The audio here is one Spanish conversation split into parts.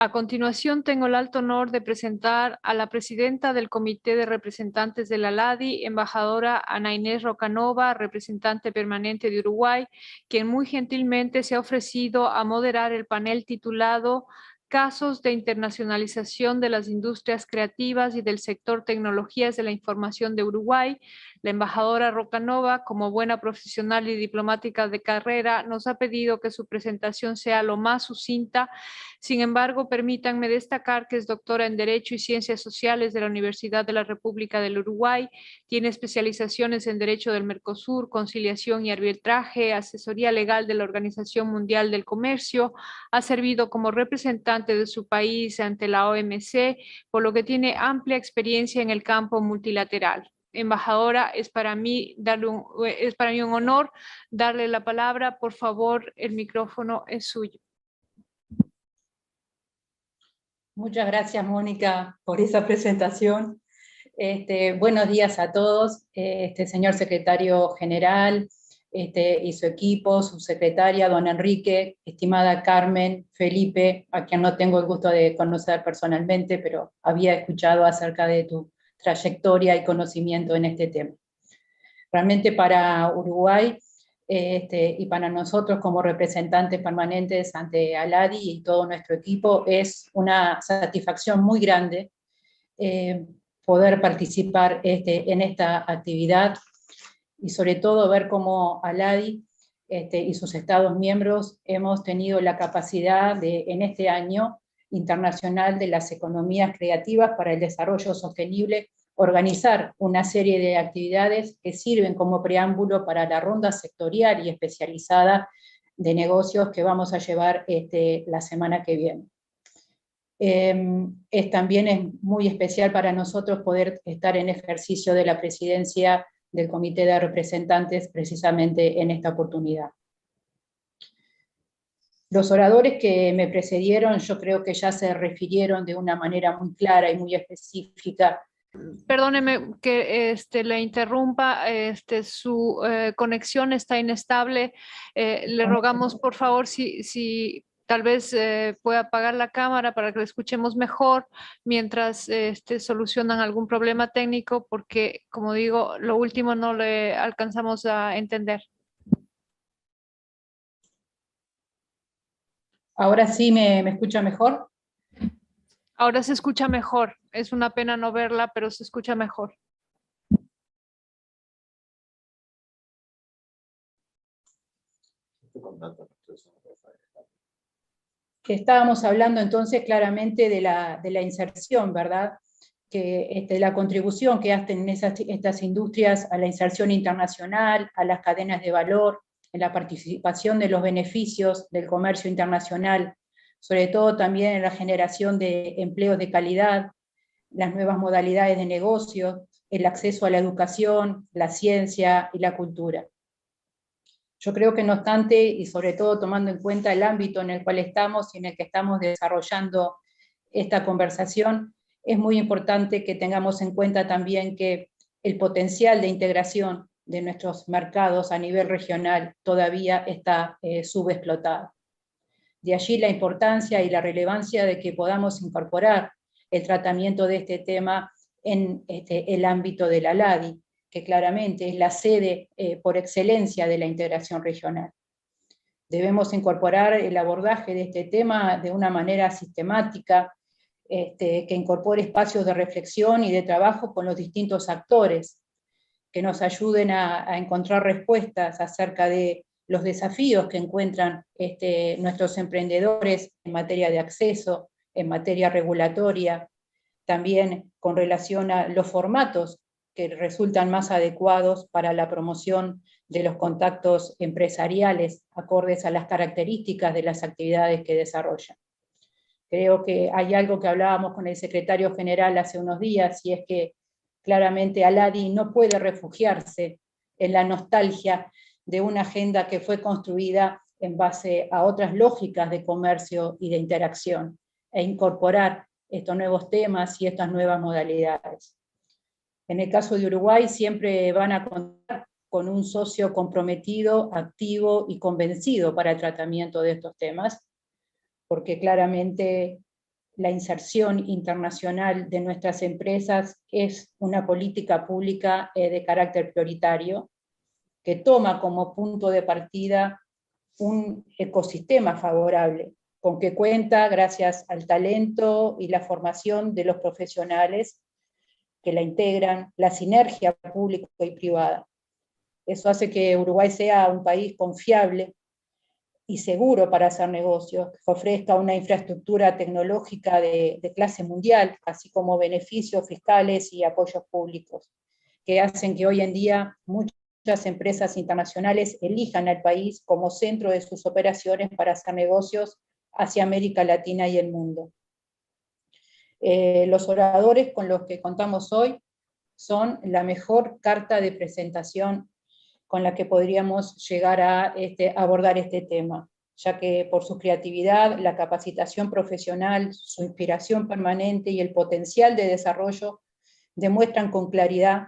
A continuación, tengo el alto honor de presentar a la presidenta del Comité de Representantes de la LADI, embajadora Ana Inés Rocanova, representante permanente de Uruguay, quien muy gentilmente se ha ofrecido a moderar el panel titulado Casos de internacionalización de las industrias creativas y del sector tecnologías de la información de Uruguay. La embajadora Rocanova, como buena profesional y diplomática de carrera, nos ha pedido que su presentación sea lo más sucinta. Sin embargo, permítanme destacar que es doctora en Derecho y Ciencias Sociales de la Universidad de la República del Uruguay, tiene especializaciones en Derecho del Mercosur, Conciliación y Arbitraje, asesoría legal de la Organización Mundial del Comercio, ha servido como representante de su país ante la OMC, por lo que tiene amplia experiencia en el campo multilateral. Embajadora, es para mí un honor darle la palabra. Por favor, el micrófono es suyo. Muchas gracias, Mónica, por esa presentación. Buenos días a todos, señor secretario general y su equipo, su secretaria, don Enrique, estimada Carmen, Felipe, a quien no tengo el gusto de conocer personalmente, pero había escuchado acerca de tu trayectoria y conocimiento en este tema. Realmente para Uruguay y para nosotros como representantes permanentes ante ALADI y todo nuestro equipo es una satisfacción muy grande poder participar en esta actividad y sobre todo ver cómo ALADI y sus estados miembros hemos tenido la capacidad de, en este año internacional de las economías creativas para el desarrollo sostenible, organizar una serie de actividades que sirven como preámbulo para la ronda sectorial y especializada de negocios que vamos a llevar la semana que viene. También es muy especial para nosotros poder estar en ejercicio de la presidencia del Comité de Representantes precisamente en esta oportunidad. Los oradores que me precedieron yo creo que ya se refirieron de una manera muy clara y muy específica. Perdóneme que le interrumpa, su conexión está inestable. Le rogamos, por favor, si tal vez pueda apagar la cámara para que lo escuchemos mejor mientras solucionan algún problema técnico, porque, como digo, lo último no le alcanzamos a entender. ¿Ahora sí me escucha mejor? Ahora se escucha mejor. Es una pena no verla, pero se escucha mejor. Que estábamos hablando entonces claramente de la inserción, ¿verdad? Que la contribución que hacen estas industrias a la inserción internacional, a las cadenas de valor, en la participación de los beneficios del comercio internacional, sobre todo también en la generación de empleos de calidad, las nuevas modalidades de negocio, el acceso a la educación, la ciencia y la cultura. Yo creo que no obstante, y sobre todo tomando en cuenta el ámbito en el cual estamos y en el que estamos desarrollando esta conversación, es muy importante que tengamos en cuenta también que el potencial de integración de nuestros mercados a nivel regional todavía está subexplotado. De allí la importancia y la relevancia de que podamos incorporar el tratamiento de este tema en el ámbito de la LADI, que claramente es la sede por excelencia de la integración regional. Debemos incorporar el abordaje de este tema de una manera sistemática, que incorpore espacios de reflexión y de trabajo con los distintos actores, que nos ayuden a encontrar respuestas acerca de los desafíos que encuentran nuestros emprendedores en materia de acceso, en materia regulatoria, también con relación a los formatos que resultan más adecuados para la promoción de los contactos empresariales acordes a las características de las actividades que desarrollan. Creo que hay algo que hablábamos con el secretario general hace unos días, y es que claramente ALADI no puede refugiarse en la nostalgia de una agenda que fue construida en base a otras lógicas de comercio y de interacción, e incorporar estos nuevos temas y estas nuevas modalidades. En el caso de Uruguay siempre van a contar con un socio comprometido, activo y convencido para el tratamiento de estos temas, porque claramente la inserción internacional de nuestras empresas es una política pública de carácter prioritario, que toma como punto de partida un ecosistema favorable, con que cuenta gracias al talento y la formación de los profesionales que la integran, la sinergia pública y privada. Eso hace que Uruguay sea un país confiable y seguro para hacer negocios, que ofrezca una infraestructura tecnológica de clase mundial, así como beneficios fiscales y apoyos públicos, que hacen que hoy en día muchas empresas internacionales elijan al país como centro de sus operaciones para hacer negocios hacia América Latina y el mundo. Los oradores con los que contamos hoy son la mejor carta de presentación con la que podríamos llegar a abordar este tema, ya que por su creatividad, la capacitación profesional, su inspiración permanente y el potencial de desarrollo demuestran con claridad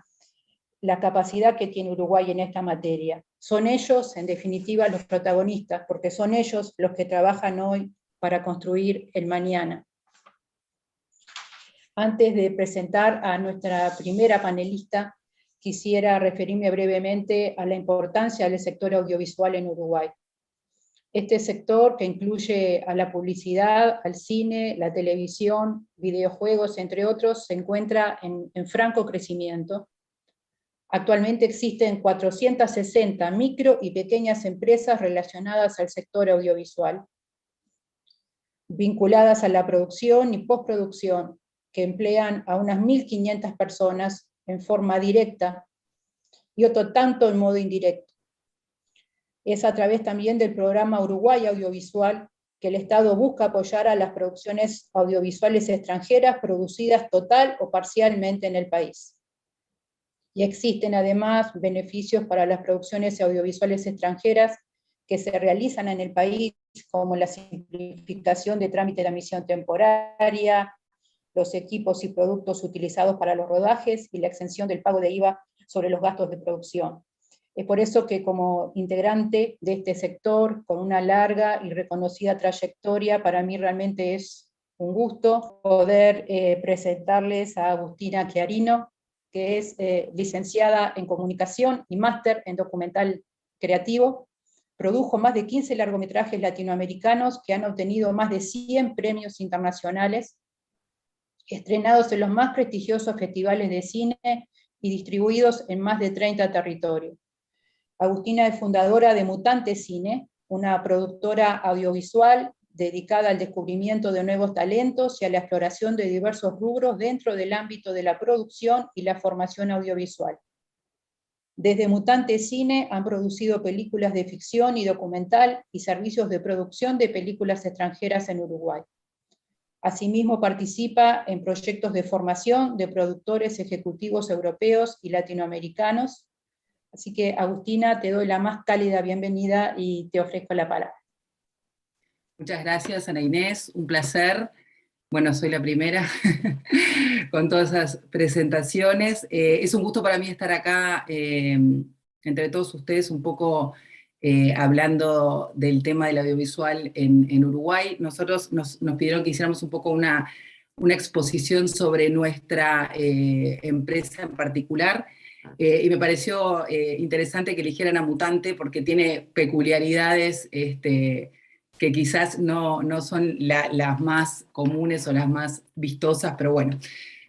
la capacidad que tiene Uruguay en esta materia. Son ellos, en definitiva, los protagonistas, porque son ellos los que trabajan hoy para construir el mañana. Antes de presentar a nuestra primera panelista, quisiera referirme brevemente a la importancia del sector audiovisual en Uruguay. Este sector, que incluye a la publicidad, al cine, la televisión, videojuegos, entre otros, se encuentra en franco crecimiento. Actualmente existen 460 micro y pequeñas empresas relacionadas al sector audiovisual, vinculadas a la producción y postproducción, que emplean a unas 1.500 personas en forma directa y otro tanto en modo indirecto. Es a través también del programa Uruguay Audiovisual que el Estado busca apoyar a las producciones audiovisuales extranjeras producidas total o parcialmente en el país. Y existen además beneficios para las producciones audiovisuales extranjeras que se realizan en el país, como la simplificación de trámite de admisión temporaria, los equipos y productos utilizados para los rodajes y la exención del pago de IVA sobre los gastos de producción. Es por eso que como integrante de este sector, con una larga y reconocida trayectoria, para mí realmente es un gusto poder presentarles a Agustina Chiarino, que es licenciada en Comunicación y máster en Documental Creativo. Produjo más de 15 largometrajes latinoamericanos que han obtenido más de 100 premios internacionales, estrenados en los más prestigiosos festivales de cine y distribuidos en más de 30 territorios. Agustina es fundadora de Mutante Cine, una productora audiovisual dedicada al descubrimiento de nuevos talentos y a la exploración de diversos rubros dentro del ámbito de la producción y la formación audiovisual. Desde Mutante Cine han producido películas de ficción y documental y servicios de producción de películas extranjeras en Uruguay. Asimismo participa en proyectos de formación de productores ejecutivos europeos y latinoamericanos. Así que, Agustina, te doy la más cálida bienvenida y te ofrezco la palabra. Muchas gracias, Ana Inés, un placer. Bueno, soy la primera con todas esas presentaciones. Es un gusto para mí estar acá entre todos ustedes, un poco hablando del tema del audiovisual en Uruguay. Nosotros nos pidieron que hiciéramos un poco una exposición sobre nuestra empresa en particular, y me pareció interesante que eligieran a Mutante porque tiene peculiaridades que quizás no son las más comunes o las más vistosas, pero bueno,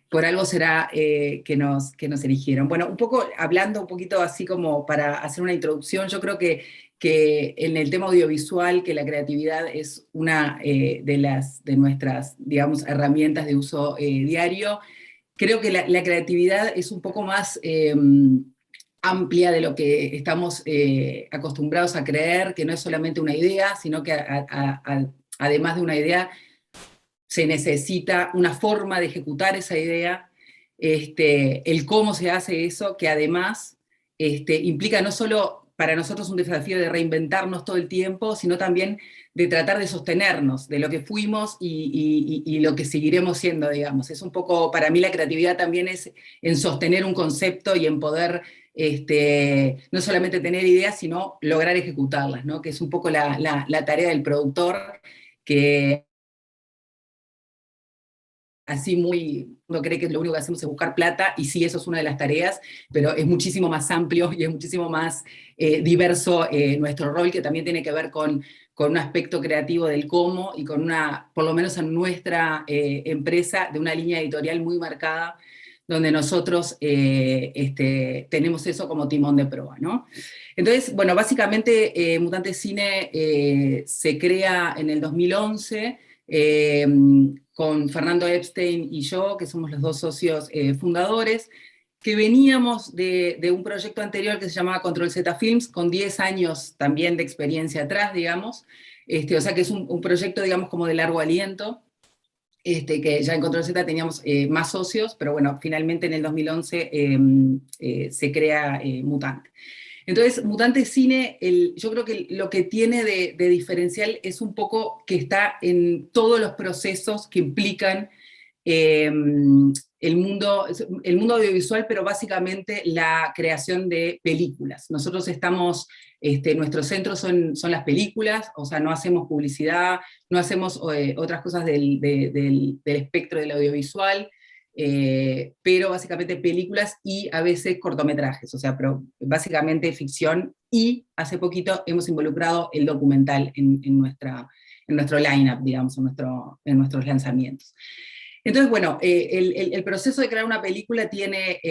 por algo será que nos eligieron. Bueno, un poco hablando un poquito así como para hacer una introducción, yo creo que en el tema audiovisual, que la creatividad es una de nuestras, digamos, herramientas de uso diario. Creo que la creatividad es un poco más amplia de lo que estamos acostumbrados a creer, que no es solamente una idea, sino que además de una idea se necesita una forma de ejecutar esa idea, el cómo se hace eso, que además implica no solo para nosotros un desafío de reinventarnos todo el tiempo, sino también de tratar de sostenernos de lo que fuimos y lo que seguiremos siendo, digamos. Es un poco, para mí la creatividad también es en sostener un concepto y en poder no solamente tener ideas, sino lograr ejecutarlas, ¿no? Que es un poco la tarea del productor, que así muy, uno cree que lo único que hacemos es buscar plata, y sí, eso es una de las tareas, pero es muchísimo más amplio y es muchísimo más diverso nuestro rol, que también tiene que ver con un aspecto creativo del cómo, y con una, por lo menos en nuestra empresa, de una línea editorial muy marcada, donde nosotros tenemos eso como timón de proa, ¿no? Entonces, bueno, básicamente Mutante Cine se crea en el 2011, con Fernando Epstein y yo, que somos los dos socios fundadores, que veníamos de un proyecto anterior que se llamaba Control Z Films, con 10 años también de experiencia atrás, digamos, o sea que es un proyecto, digamos, como de largo aliento, que ya en Control Z teníamos más socios, pero bueno, finalmente en el 2011 se crea Mutante. Entonces, Mutante Cine, yo creo que lo que tiene de diferencial es un poco que está en todos los procesos que implican el mundo audiovisual, pero básicamente la creación de películas. Nosotros estamos, nuestros centros son las películas, o sea, no hacemos publicidad, no hacemos otras cosas del espectro del audiovisual, pero básicamente películas y a veces cortometrajes, o sea, pero básicamente ficción, y hace poquito hemos involucrado el documental en nuestro line-up, digamos, en nuestros lanzamientos. Entonces, bueno, el proceso de crear una película tiene,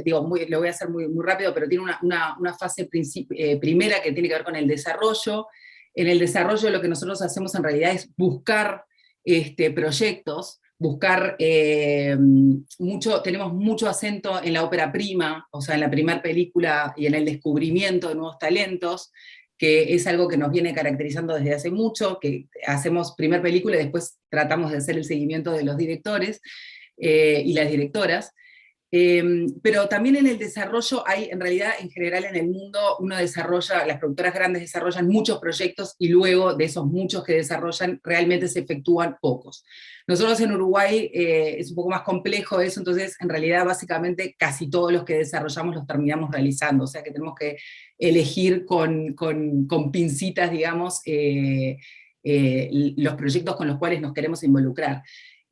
lo voy a hacer muy, muy rápido, pero tiene una fase primera que tiene que ver con el desarrollo. En el desarrollo lo que nosotros hacemos en realidad es buscar proyectos, tenemos mucho acento en la ópera prima, o sea, en la primera película y en el descubrimiento de nuevos talentos, que es algo que nos viene caracterizando desde hace mucho, que hacemos primer película y después tratamos de hacer el seguimiento de los directores y las directoras. Pero también en el desarrollo hay, en realidad, en general en el mundo, las productoras grandes desarrollan muchos proyectos y luego de esos muchos que desarrollan, realmente se efectúan pocos. Nosotros en Uruguay es un poco más complejo eso, entonces en realidad básicamente casi todos los que desarrollamos los terminamos realizando, o sea que tenemos que elegir con pincitas, digamos, los proyectos con los cuales nos queremos involucrar.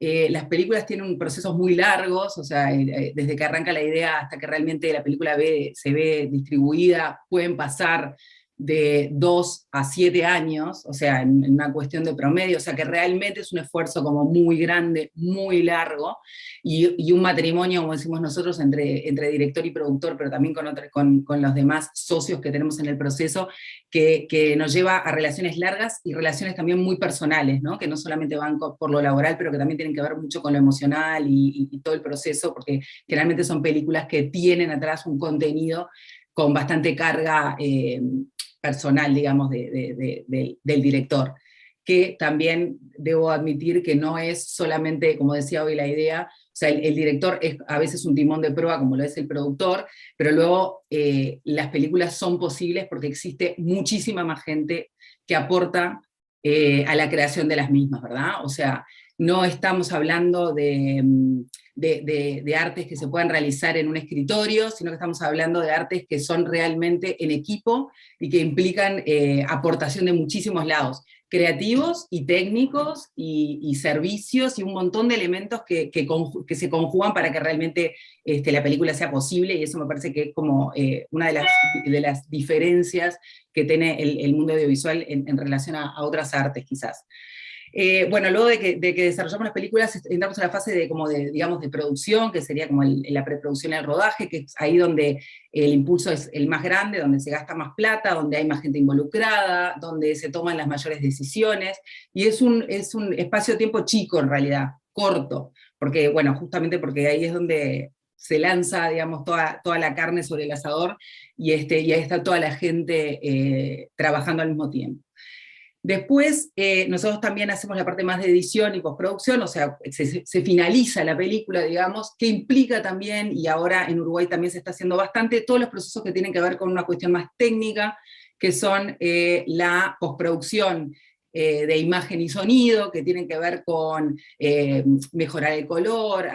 Las películas tienen procesos muy largos, o sea, desde que arranca la idea hasta que realmente la película se ve distribuida, pueden pasar de 2 a 7 años, o sea, en una cuestión de promedio, o sea que realmente es un esfuerzo como muy grande, muy largo, y un matrimonio, como decimos nosotros, entre director y productor, pero también con los demás socios que tenemos en el proceso, que nos lleva a relaciones largas y relaciones también muy personales, ¿no? Que no solamente van por lo laboral, pero que también tienen que ver mucho con lo emocional y todo el proceso, porque generalmente son películas que tienen atrás un contenido con bastante carga personal, digamos, del director, que también debo admitir que no es solamente, como decía hoy la idea, o sea, el director es a veces un timón de proa, como lo es el productor, pero luego las películas son posibles porque existe muchísima más gente que aporta a la creación de las mismas, ¿verdad? O sea, no estamos hablando de artes que se puedan realizar en un escritorio, sino que estamos hablando de artes que son realmente en equipo y que implican aportación de muchísimos lados, creativos y técnicos y servicios y un montón de elementos que se conjugan para que realmente la película sea posible, y eso me parece que es como una de las diferencias que tiene el mundo audiovisual en relación a otras artes quizás. Bueno, luego de que desarrollamos las películas, entramos a la fase digamos, de producción, que sería como la preproducción y el rodaje, que es ahí donde el impulso es el más grande, donde se gasta más plata, donde hay más gente involucrada, donde se toman las mayores decisiones, y es un espacio-tiempo chico en realidad, corto, porque, bueno, justamente porque ahí es donde se lanza, digamos, toda la carne sobre el asador, y ahí está toda la gente trabajando al mismo tiempo. Después, nosotros también hacemos la parte más de edición y postproducción, o sea, se finaliza la película, digamos, que implica también, y ahora en Uruguay también se está haciendo bastante, todos los procesos que tienen que ver con una cuestión más técnica, que son la postproducción de imagen y sonido, que tienen que ver con mejorar el color,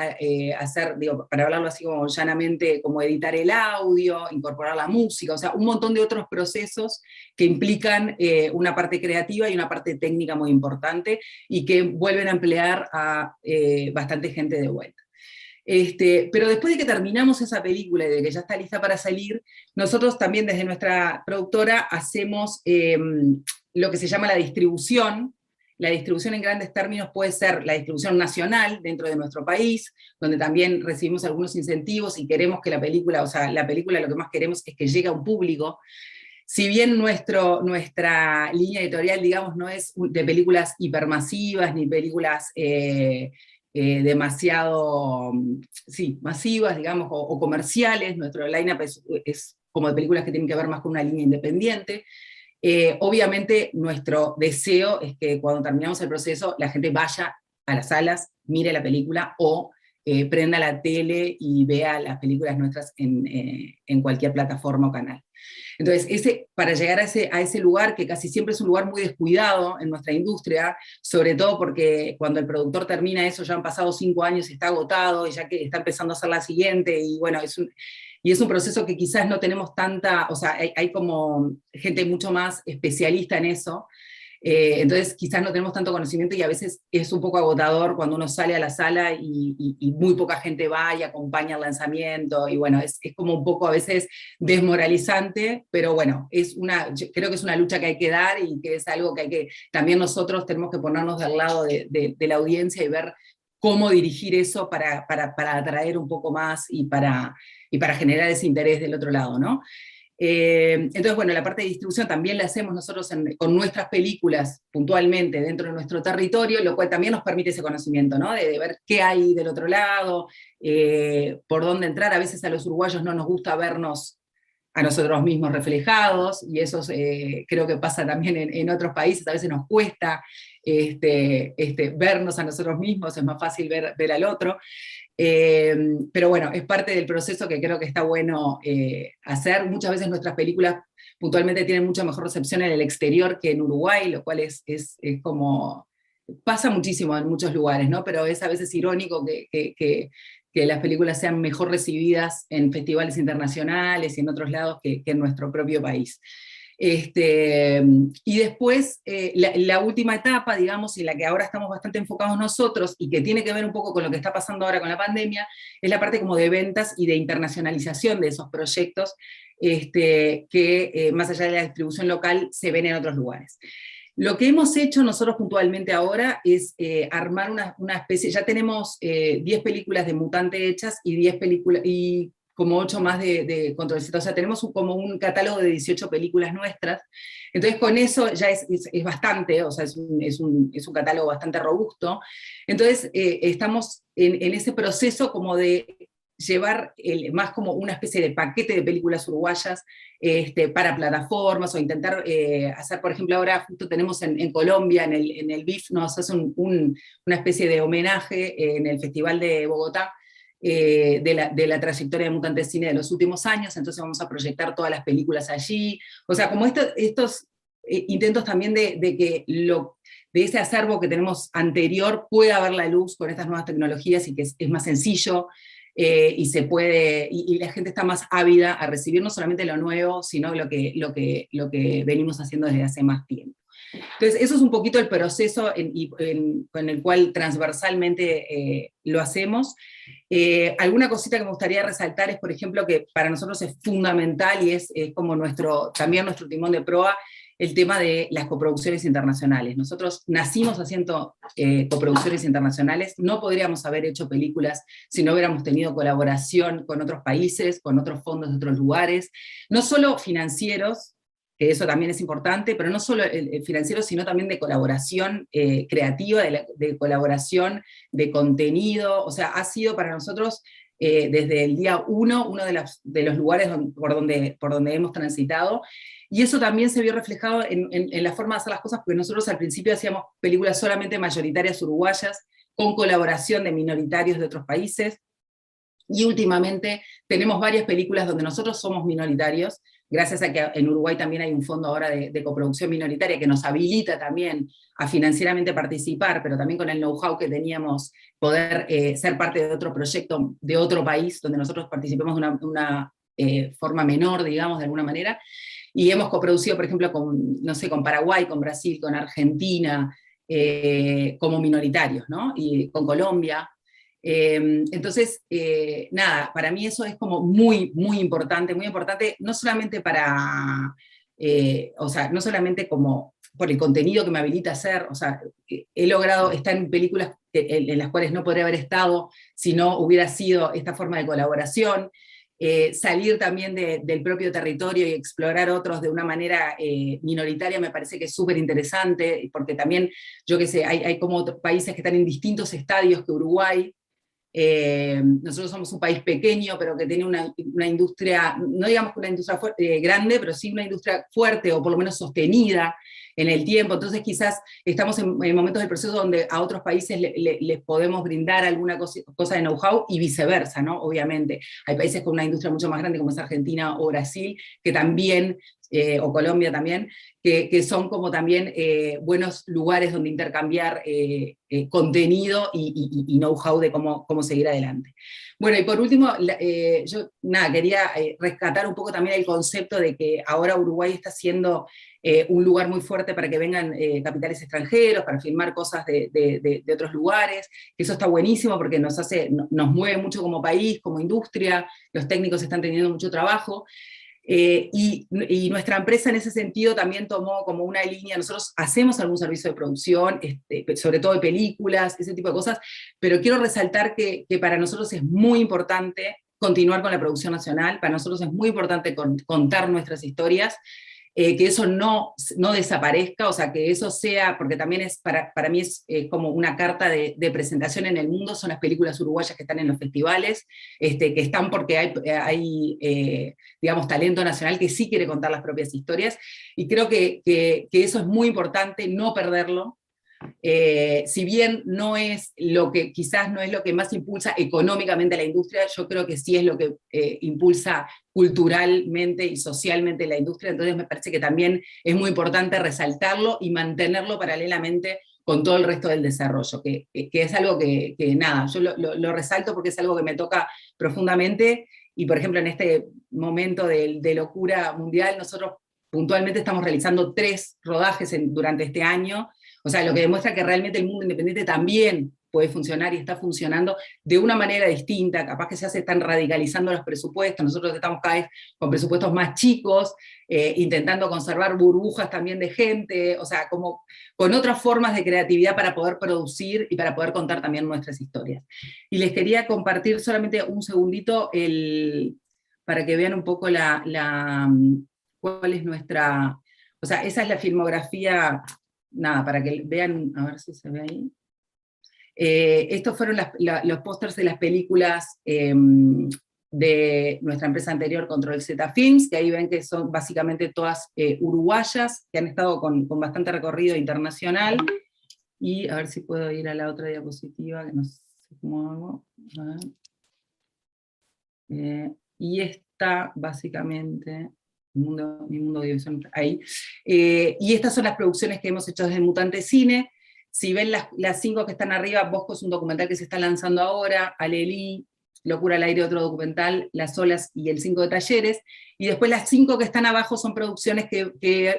hacer, digo, para hablarlo así como llanamente, como editar el audio, incorporar la música, o sea, un montón de otros procesos que implican una parte creativa y una parte técnica muy importante, y que vuelven a emplear a bastante gente de vuelta. Pero después de que terminamos esa película y de que ya está lista para salir, nosotros también desde nuestra productora hacemos lo que se llama la distribución. La distribución en grandes términos puede ser la distribución nacional dentro de nuestro país, donde también recibimos algunos incentivos y queremos que la película, o sea, la película lo que más queremos es que llegue a un público. Si bien nuestra línea editorial, digamos, no es de películas hipermasivas, ni películas demasiado, sí, masivas, digamos, o comerciales, nuestro line-up es como de películas que tienen que ver más con una línea independiente. Obviamente nuestro deseo es que cuando terminamos el proceso la gente vaya a las salas, mire la película o prenda la tele y vea las películas nuestras en cualquier plataforma o canal. Entonces, para llegar a ese lugar, que casi siempre es un lugar muy descuidado en nuestra industria, sobre todo porque cuando el productor termina eso ya han pasado 5 años y está agotado, y ya que está empezando a hacer la siguiente, y bueno, es un proceso que quizás no tenemos tanta, o sea, hay como gente mucho más especialista en eso, entonces quizás no tenemos tanto conocimiento y a veces es un poco agotador cuando uno sale a la sala y muy poca gente va y acompaña el lanzamiento, y bueno, es como un poco a veces desmoralizante, pero bueno, yo creo que es una lucha que hay que dar y que es algo que también nosotros tenemos que ponernos del lado de la audiencia y ver cómo dirigir eso para atraer un poco más y para generar ese interés del otro lado, ¿no? Entonces, bueno, la parte de distribución también la hacemos nosotros con nuestras películas puntualmente dentro de nuestro territorio, lo cual también nos permite ese conocimiento, ¿no? De ver qué hay del otro lado, por dónde entrar. A veces a los uruguayos no nos gusta vernos a nosotros mismos reflejados, y eso creo que pasa también en otros países. A veces nos cuesta vernos a nosotros mismos, es más fácil ver al otro. Pero bueno, es parte del proceso que creo que está bueno hacer. Muchas veces nuestras películas puntualmente tienen mucha mejor recepción en el exterior que en Uruguay, lo cual es como, pasa muchísimo en muchos lugares, ¿no? Pero es a veces irónico que las películas sean mejor recibidas en festivales internacionales y en otros lados que en nuestro propio país. Y después, la última etapa, digamos, en la que ahora estamos bastante enfocados nosotros, y que tiene que ver un poco con lo que está pasando ahora con la pandemia, es la parte como de ventas y de internacionalización de esos proyectos, que más allá de la distribución local se ven en otros lugares. Lo que hemos hecho nosotros puntualmente ahora es armar una especie, ya tenemos 10 películas de Mutante hechas y 10 películas, y como 8 más de Control Z, o sea, tenemos como un catálogo de 18 películas nuestras. Entonces con eso ya es bastante, o sea, es un catálogo bastante robusto. Entonces estamos en ese proceso como de llevar más como una especie de paquete de películas uruguayas para plataformas, o intentar hacer, por ejemplo, ahora justo tenemos en Colombia, en el BIF, nos hace una especie de homenaje en el Festival de Bogotá, de la trayectoria de Mutante Cine de los últimos años. Entonces vamos a proyectar todas las películas allí. O sea, como estos intentos también de que de ese acervo que tenemos anterior pueda ver la luz con estas nuevas tecnologías, y que es más sencillo, y se puede, y la gente está más ávida a recibir no solamente lo nuevo, sino lo que venimos haciendo desde hace más tiempo. Entonces, eso es un poquito el proceso con el cual transversalmente lo hacemos. Alguna cosita que me gustaría resaltar es, por ejemplo, que para nosotros es fundamental, y es como también nuestro timón de proa, el tema de las coproducciones internacionales. Nosotros nacimos haciendo coproducciones internacionales, no podríamos haber hecho películas si no hubiéramos tenido colaboración con otros países, con otros fondos de otros lugares, no solo financieros, que eso también es importante, pero no solo financieros, sino también de colaboración creativa, de colaboración de contenido. O sea, ha sido para nosotros desde el día uno de los lugares por donde hemos transitado, y eso también se vio reflejado en la forma de hacer las cosas, porque nosotros al principio hacíamos películas solamente mayoritarias uruguayas, con colaboración de minoritarios de otros países. Y últimamente tenemos varias películas donde nosotros somos minoritarios, gracias a que en Uruguay también hay un fondo ahora de coproducción minoritaria que nos habilita también a financieramente participar, pero también con el know-how que teníamos, poder ser parte de otro proyecto de otro país, donde nosotros participemos de una forma menor, digamos, de alguna manera. Y hemos coproducido, por ejemplo, con, no sé, con Paraguay, con Brasil, con Argentina, como minoritarios, ¿no? Y con Colombia. Entonces, nada, para mí eso es como muy importante, no solamente para, o sea, no solamente como por el contenido que me habilita a hacer, o sea, he logrado estar en películas en las cuales no podría haber estado si no hubiera sido esta forma de colaboración, salir también del propio territorio y explorar otros de una manera minoritaria me parece que es súper interesante, porque también, yo qué sé, hay como otros países que están en distintos estadios que Uruguay. Nosotros somos un país pequeño, pero que tiene una industria, no digamos que una industria grande, pero sí una industria fuerte, o por lo menos sostenida en el tiempo. Entonces quizás estamos en momentos del proceso donde a otros países les podemos brindar alguna cosa de know-how y viceversa, ¿no? Obviamente. Hay países con una industria mucho más grande como es Argentina o Brasil, que también, o Colombia también, que son como también buenos lugares donde intercambiar contenido y know-how de cómo seguir adelante. Bueno, y por último, yo nada, quería rescatar un poco también el concepto de que ahora Uruguay está siendo un lugar muy fuerte para que vengan capitales extranjeros, para filmar cosas de otros lugares, que eso está buenísimo porque nos mueve mucho como país, como industria, los técnicos están teniendo mucho trabajo. Y nuestra empresa en ese sentido también tomó como una línea, nosotros hacemos algún servicio de producción, sobre todo de películas, ese tipo de cosas, pero quiero resaltar que para nosotros es muy importante continuar con la producción nacional, para nosotros es muy importante contar nuestras historias, que eso no desaparezca, o sea, que eso sea, porque también es para mí es como una carta de presentación en el mundo, son las películas uruguayas que están en los festivales, que están porque hay digamos, talento nacional que sí quiere contar las propias historias, y creo que eso es muy importante, no perderlo. Si bien no es lo que, quizás no es lo que más impulsa económicamente a la industria, yo creo que sí es lo que impulsa culturalmente y socialmente la industria, entonces me parece que también es muy importante resaltarlo y mantenerlo paralelamente con todo el resto del desarrollo, que es algo que nada, yo lo resalto porque es algo que me toca profundamente, y por ejemplo en este momento de locura mundial, nosotros puntualmente estamos realizando 3 rodajes durante este año, o sea, lo que demuestra que realmente el mundo independiente también puede funcionar y está funcionando de una manera distinta, capaz que ya se están radicalizando los presupuestos, nosotros estamos cada vez con presupuestos más chicos, intentando conservar burbujas también de gente, o sea, como con otras formas de creatividad para poder producir y para poder contar también nuestras historias. Y les quería compartir solamente un segundito para que vean un poco cuál es nuestra, o sea, esa es la filmografía. Nada, para que vean, a ver si se ve ahí. Estos fueron los pósters de las películas de nuestra empresa anterior, Control Z Films, que ahí ven que son básicamente todas uruguayas, que han estado con bastante recorrido internacional. Y a ver si puedo ir a la otra diapositiva, que no sé cómo hago. Y esta, básicamente... Mi mundo audiovisual, ahí. Y estas son las producciones que hemos hecho desde Mutante Cine. Si ven las 5 que están arriba, Bosco es un documental que se está lanzando ahora, Alelí, Locura al aire, otro documental, Las olas y el 5 de Talleres, y después las 5 que están abajo son producciones que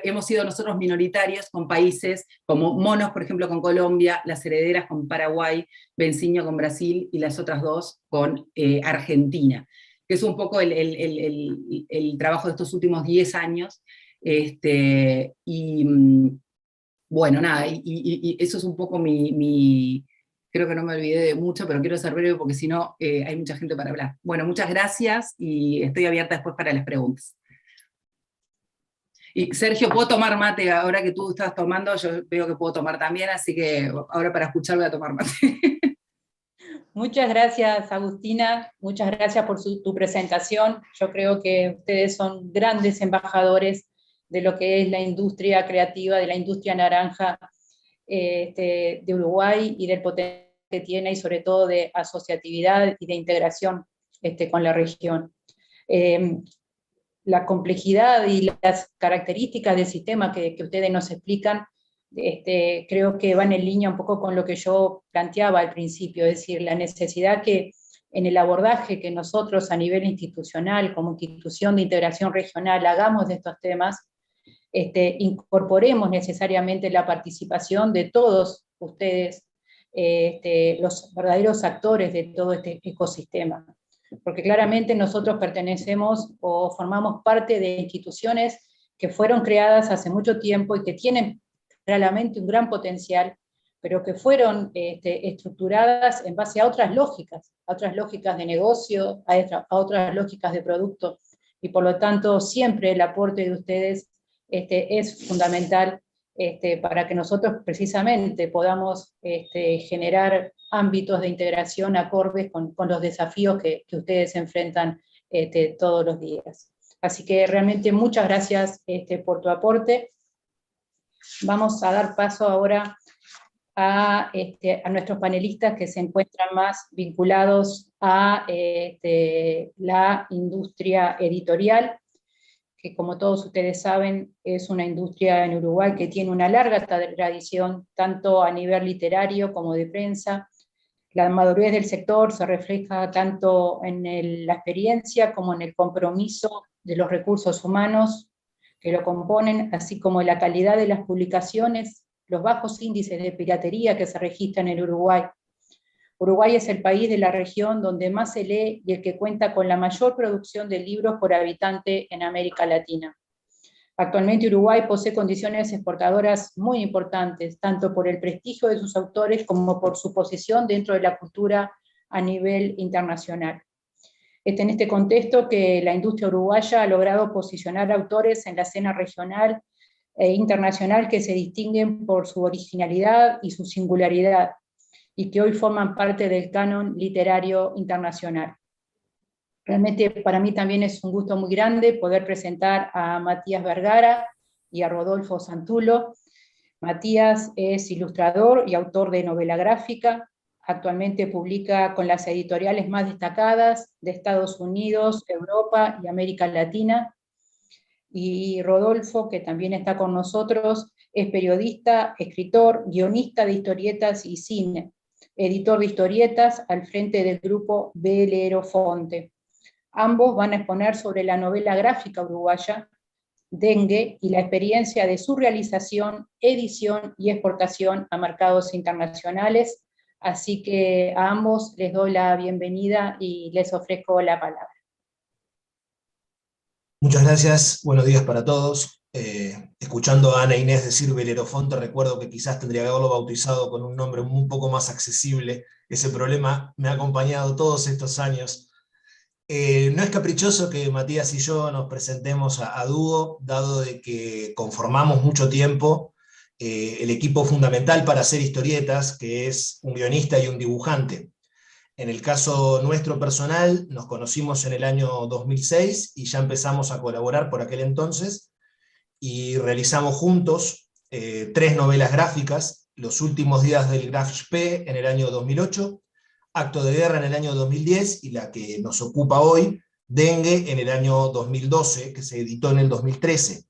hemos sido nosotros minoritarios con países como Monos, por ejemplo, con Colombia, Las herederas con Paraguay, Bencinho con Brasil, y las otras 2 con Argentina, que es un poco el trabajo de estos últimos 10 años, y bueno, nada, y eso es un poco creo que no me olvidé de mucho, pero quiero ser breve porque si no hay mucha gente para hablar. Bueno, muchas gracias, y estoy abierta después para las preguntas. Y Sergio, ¿puedo tomar mate? Ahora que tú estás tomando, yo veo que puedo tomar también, así que ahora para escuchar voy a tomar mate. Muchas gracias, Agustina, muchas gracias por tu presentación. Yo creo que ustedes son grandes embajadores de lo que es la industria creativa, de la industria naranja de Uruguay, y del potencial que tiene, y sobre todo de asociatividad y de integración. con la región. La complejidad y las características del sistema que ustedes nos explican, creo que van en línea un poco con lo que yo planteaba al principio, es decir, la necesidad que en el abordaje que nosotros a nivel institucional, como institución de integración regional, hagamos de estos temas, incorporemos necesariamente la participación de todos ustedes, los verdaderos actores de todo este ecosistema. Porque claramente nosotros pertenecemos o formamos parte de instituciones que fueron creadas hace mucho tiempo y que tienen realmente un gran potencial, pero que fueron estructuradas en base a otras lógicas de negocio, a otras lógicas de producto, y por lo tanto siempre el aporte de ustedes es fundamental para que nosotros precisamente podamos generar ámbitos de integración acordes con los desafíos que ustedes enfrentan todos los días. Así que realmente muchas gracias por tu aporte. Vamos a dar paso ahora a nuestros panelistas que se encuentran más vinculados a la industria editorial, que como todos ustedes saben es una industria en Uruguay que tiene una larga tradición, tanto a nivel literario como de prensa. La madurez del sector se refleja tanto en la experiencia como en el compromiso de los recursos humanos que lo componen, así como en la calidad de las publicaciones, los bajos índices de piratería que se registran en Uruguay. Uruguay es el país de la región donde más se lee y el que cuenta con la mayor producción de libros por habitante en América Latina. Actualmente Uruguay posee condiciones exportadoras muy importantes, tanto por el prestigio de sus autores como por su posición dentro de la cultura a nivel internacional. Es en este contexto que la industria uruguaya ha logrado posicionar autores en la escena regional e internacional que se distinguen por su originalidad y su singularidad, y que hoy forman parte del canon literario internacional. Realmente para mí también es un gusto muy grande poder presentar a Matías Vergara y a Rodolfo Santulo. Matías es ilustrador y autor de novela gráfica, actualmente publica con las editoriales más destacadas de Estados Unidos, Europa y América Latina. Y Rodolfo, que también está con nosotros, es periodista, escritor, guionista de historietas y cine, editor de historietas al frente del grupo Belerofonte. Ambos van a exponer sobre la novela gráfica uruguaya, Dengue, y la experiencia de su realización, edición y exportación a mercados internacionales. Así que a ambos les doy la bienvenida y les ofrezco la palabra. Muchas gracias, buenos días para todos. Escuchando a Ana Inés decir Belerofonte, recuerdo que quizás tendría que haberlo bautizado con un nombre un poco más accesible. Ese problema me ha acompañado todos estos años. No es caprichoso que Matías y yo nos presentemos a dúo, dado de que conformamos mucho tiempo el equipo fundamental para hacer historietas, que es un guionista y un dibujante. En el caso nuestro personal, nos conocimos en el año 2006 y ya empezamos a colaborar por aquel entonces, y realizamos juntos 3 novelas gráficas, Los últimos días del Graf Spee en el año 2008, Acto de guerra en el año 2010, y la que nos ocupa hoy, Dengue, en el año 2012, que se editó en el 2013.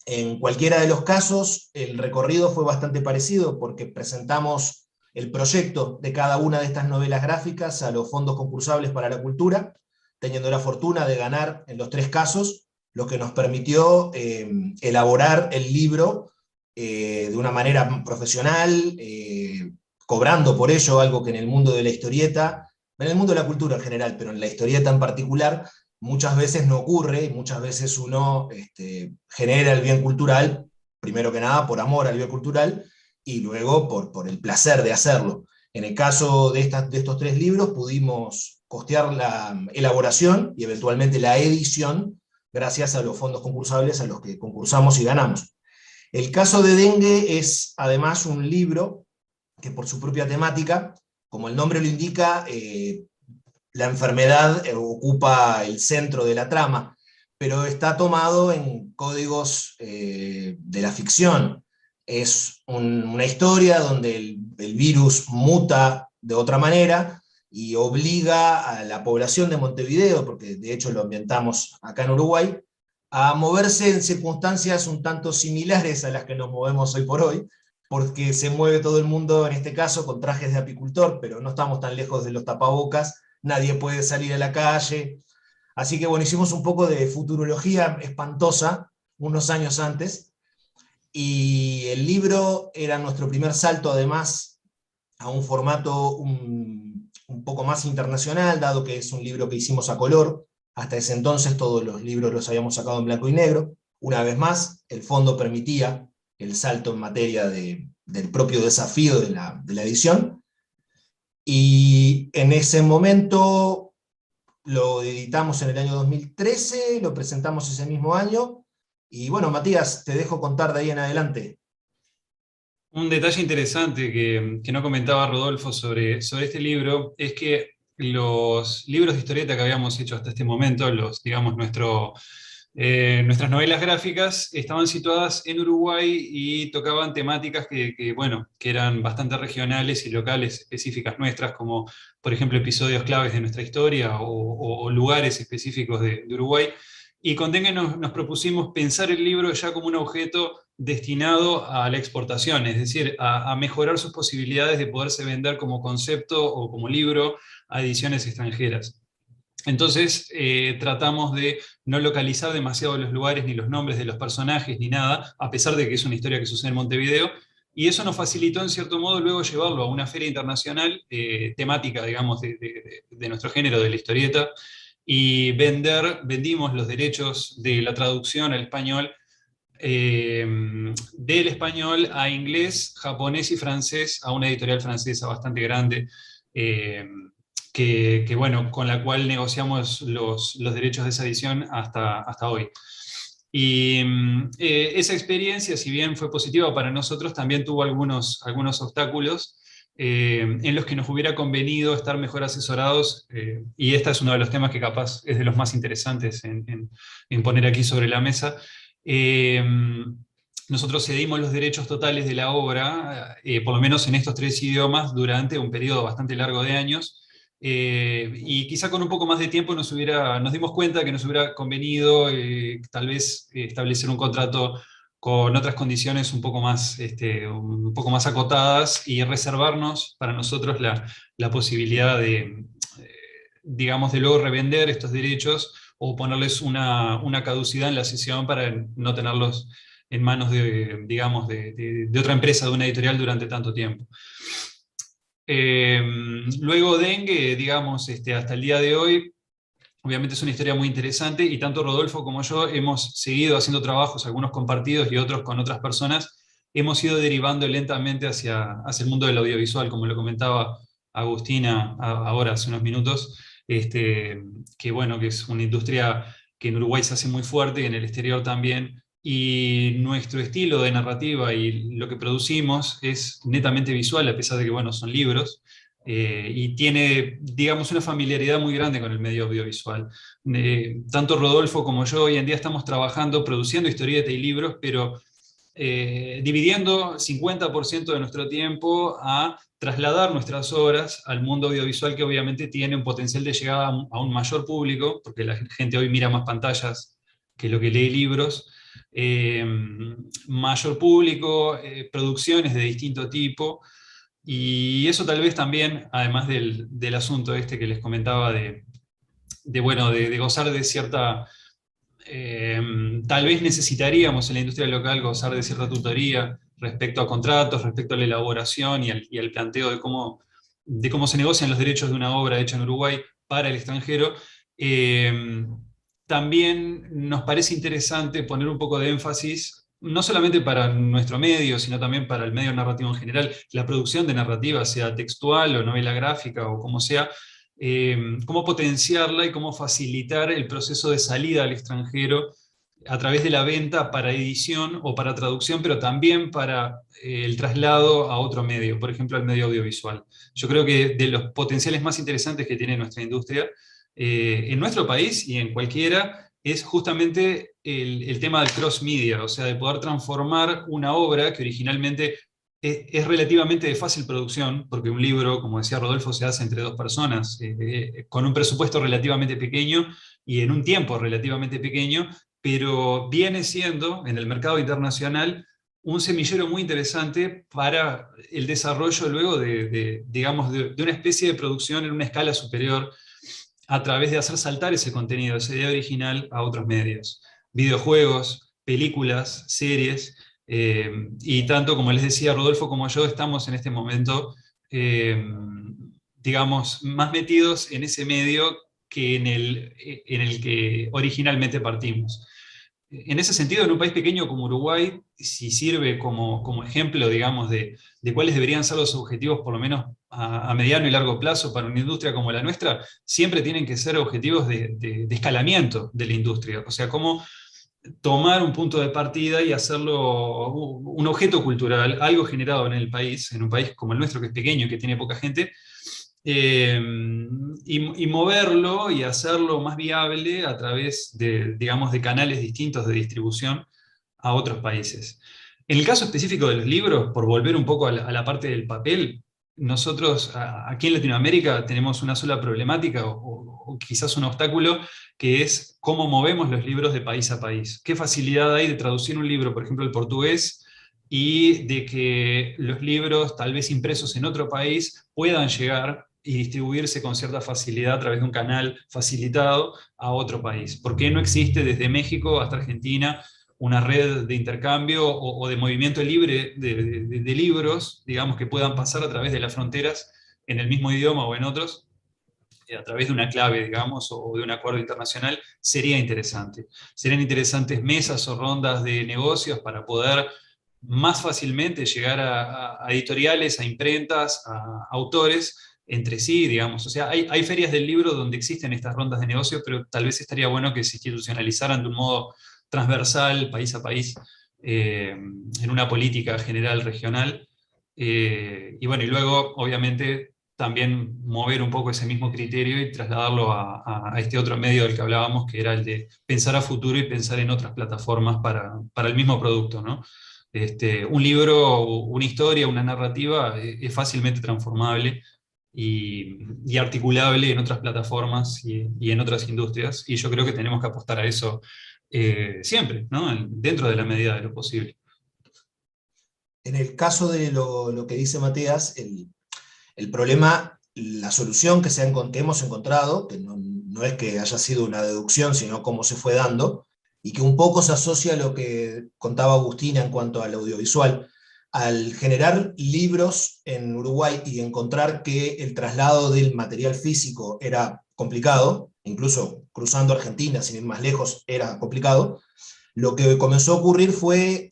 En cualquiera de los casos, el recorrido fue bastante parecido, porque presentamos el proyecto de cada una de estas novelas gráficas a los fondos concursables para la cultura, teniendo la fortuna de ganar en los 3 casos, lo que nos permitió elaborar el libro de una manera profesional, cobrando por ello, algo que en el mundo de la historieta, en el mundo de la cultura en general, pero en la historieta en particular, muchas veces no ocurre, y muchas veces uno genera el bien cultural, primero que nada por amor al bien cultural, y luego por el placer de hacerlo. En el caso de estos 3 libros pudimos costear la elaboración y eventualmente la edición gracias a los fondos concursables a los que concursamos y ganamos. El caso de Dengue es además un libro que por su propia temática, como el nombre lo indica, la enfermedad ocupa el centro de la trama, pero está tomado en códigos de la ficción. Es una historia donde el virus muta de otra manera, y obliga a la población de Montevideo, porque de hecho lo ambientamos acá en Uruguay, a moverse en circunstancias un tanto similares a las que nos movemos hoy por hoy, porque se mueve todo el mundo, en este caso, con trajes de apicultor, pero no estamos tan lejos de los tapabocas, nadie puede salir a la calle. Así que bueno, hicimos un poco de futurología espantosa unos años antes, y el libro era nuestro primer salto además a un formato un poco más internacional, dado que es un libro que hicimos a color. Hasta ese entonces todos los libros los habíamos sacado en blanco y negro. Una vez más, el fondo permitía el salto en materia del propio desafío de la edición, y en ese momento lo editamos en el año 2013, lo presentamos ese mismo año, y bueno, Matías, te dejo contar de ahí en adelante. Un detalle interesante que no comentaba Rodolfo sobre este libro es que los libros de historieta que habíamos hecho hasta este momento, digamos, nuestras novelas gráficas, estaban situadas en Uruguay y tocaban temáticas bueno, que eran bastante regionales y locales, específicas nuestras, como por ejemplo episodios claves de nuestra historia o lugares específicos de Uruguay. Y con Dengue nos propusimos pensar el libro ya como un objeto destinado a la exportación, es decir, a mejorar sus posibilidades de poderse vender como concepto o como libro a ediciones extranjeras. Entonces tratamos de no localizar demasiado los lugares, ni los nombres de los personajes, ni nada, a pesar de que es una historia que sucede en Montevideo, y eso nos facilitó en cierto modo luego llevarlo a una feria internacional temática, digamos, de nuestro género, de la historieta, y vendimos los derechos de la traducción al español, del español a inglés, japonés y francés a una editorial francesa bastante grande, bueno, con la cual negociamos los derechos de esa edición hasta hoy. Y esa experiencia, si bien fue positiva para nosotros, también tuvo algunos obstáculos en los que nos hubiera convenido estar mejor asesorados, y este es uno de los temas que capaz es de los más interesantes en poner aquí sobre la mesa. Nosotros cedimos los derechos totales de la obra, por lo menos en estos 3 idiomas, durante un periodo bastante largo de años, y quizá con un poco más de tiempo nos dimos cuenta que nos hubiera convenido tal vez establecer un contrato con otras condiciones un poco más acotadas, y reservarnos para nosotros la posibilidad digamos, de luego revender estos derechos o ponerles una caducidad en la cesión para no tenerlos en manos digamos, de otra empresa, de una editorial durante tanto tiempo. Luego Dengue, digamos, hasta el día de hoy, obviamente es una historia muy interesante, y tanto Rodolfo como yo hemos seguido haciendo trabajos, algunos compartidos y otros con otras personas. Hemos ido derivando lentamente hacia el mundo del audiovisual, como lo comentaba Agustina ahora hace unos minutos, que bueno, que es una industria que en Uruguay se hace muy fuerte y en el exterior también, y nuestro estilo de narrativa y lo que producimos es netamente visual, a pesar de que, bueno, son libros, y tiene, digamos, una familiaridad muy grande con el medio audiovisual. Tanto Rodolfo como yo hoy en día estamos trabajando, produciendo historieta y libros, pero dividiendo 50% de nuestro tiempo a trasladar nuestras obras al mundo audiovisual, que obviamente tiene un potencial de llegada a un mayor público, porque la gente hoy mira más pantallas que lo que lee libros, mayor público, producciones de distinto tipo, y eso tal vez también, además del asunto que les comentaba de gozar de cierta... tal vez necesitaríamos en la industria local gozar de cierta tutoría respecto a contratos, respecto a la elaboración y al planteo de cómo se negocian los derechos de una obra hecha en Uruguay para el extranjero. También nos parece interesante poner un poco de énfasis, no solamente para nuestro medio, sino también para el medio narrativo en general, la producción de narrativa, sea textual o novela gráfica o como sea, cómo potenciarla y cómo facilitar el proceso de salida al extranjero a través de la venta para edición o para traducción, pero también para el traslado a otro medio, por ejemplo al medio audiovisual. Yo creo que de los potenciales más interesantes que tiene nuestra industria, en nuestro país y en cualquiera, es justamente el tema del cross media, o sea, de poder transformar una obra que originalmente es relativamente de fácil producción, porque un libro, como decía Rodolfo, se hace entre dos personas, con un presupuesto relativamente pequeño y en un tiempo relativamente pequeño, pero viene siendo en el mercado internacional un semillero muy interesante para el desarrollo luego digamos, de una especie de producción en una escala superior a través de hacer saltar ese contenido, esa idea original a otros medios, videojuegos, películas, series, y tanto como les decía Rodolfo como yo estamos en este momento, digamos, más metidos en ese medio que en el que originalmente partimos. En ese sentido, en un país pequeño como Uruguay, si sirve como ejemplo, digamos, de cuáles deberían ser los objetivos, por lo menos a mediano y largo plazo, para una industria como la nuestra, siempre tienen que ser objetivos de escalamiento de la industria. O sea, cómo tomar un punto de partida y hacerlo un objeto cultural, algo generado en el país, en un país como el nuestro, que es pequeño y que tiene poca gente, y moverlo y hacerlo más viable a través de, digamos, de canales distintos de distribución a otros países. En el caso específico de los libros, por volver un poco a la parte del papel, nosotros aquí en Latinoamérica tenemos una sola problemática o quizás un obstáculo, que es cómo movemos los libros de país a país. ¿Qué facilidad hay de traducir un libro, por ejemplo, al portugués, y de que los libros, tal vez impresos en otro país, puedan llegar y distribuirse con cierta facilidad a través de un canal facilitado a otro país? ¿Por qué no existe desde México hasta Argentina una red de intercambio o de movimiento libre de libros, digamos, que puedan pasar a través de las fronteras en el mismo idioma o en otros, a través de una clave, digamos, o de un acuerdo internacional? Sería interesante. Serían interesantes mesas o rondas de negocios para poder más fácilmente llegar a editoriales, a imprentas, a autores entre sí, digamos. O sea, hay ferias del libro donde existen estas rondas de negocio, pero tal vez estaría bueno que se institucionalizaran de un modo transversal, país a país, en una política general regional. Y bueno, y luego, obviamente, también mover un poco ese mismo criterio y trasladarlo a este otro medio del que hablábamos, que era el de pensar a futuro y pensar en otras plataformas para el mismo producto, ¿no? Un libro, una historia, una narrativa es fácilmente transformable y articulable en otras plataformas y en otras industrias, y yo creo que tenemos que apostar a eso siempre, ¿no? Dentro de la medida de lo posible. En el caso de lo que dice Matías, el problema, la solución que hemos encontrado, que no es que haya sido una deducción, sino cómo se fue dando, y que un poco se asocia a lo que contaba Agustina en cuanto al audiovisual. Al generar libros en Uruguay y encontrar que el traslado del material físico era complicado, incluso cruzando Argentina, sin ir más lejos, era complicado, lo que comenzó a ocurrir fue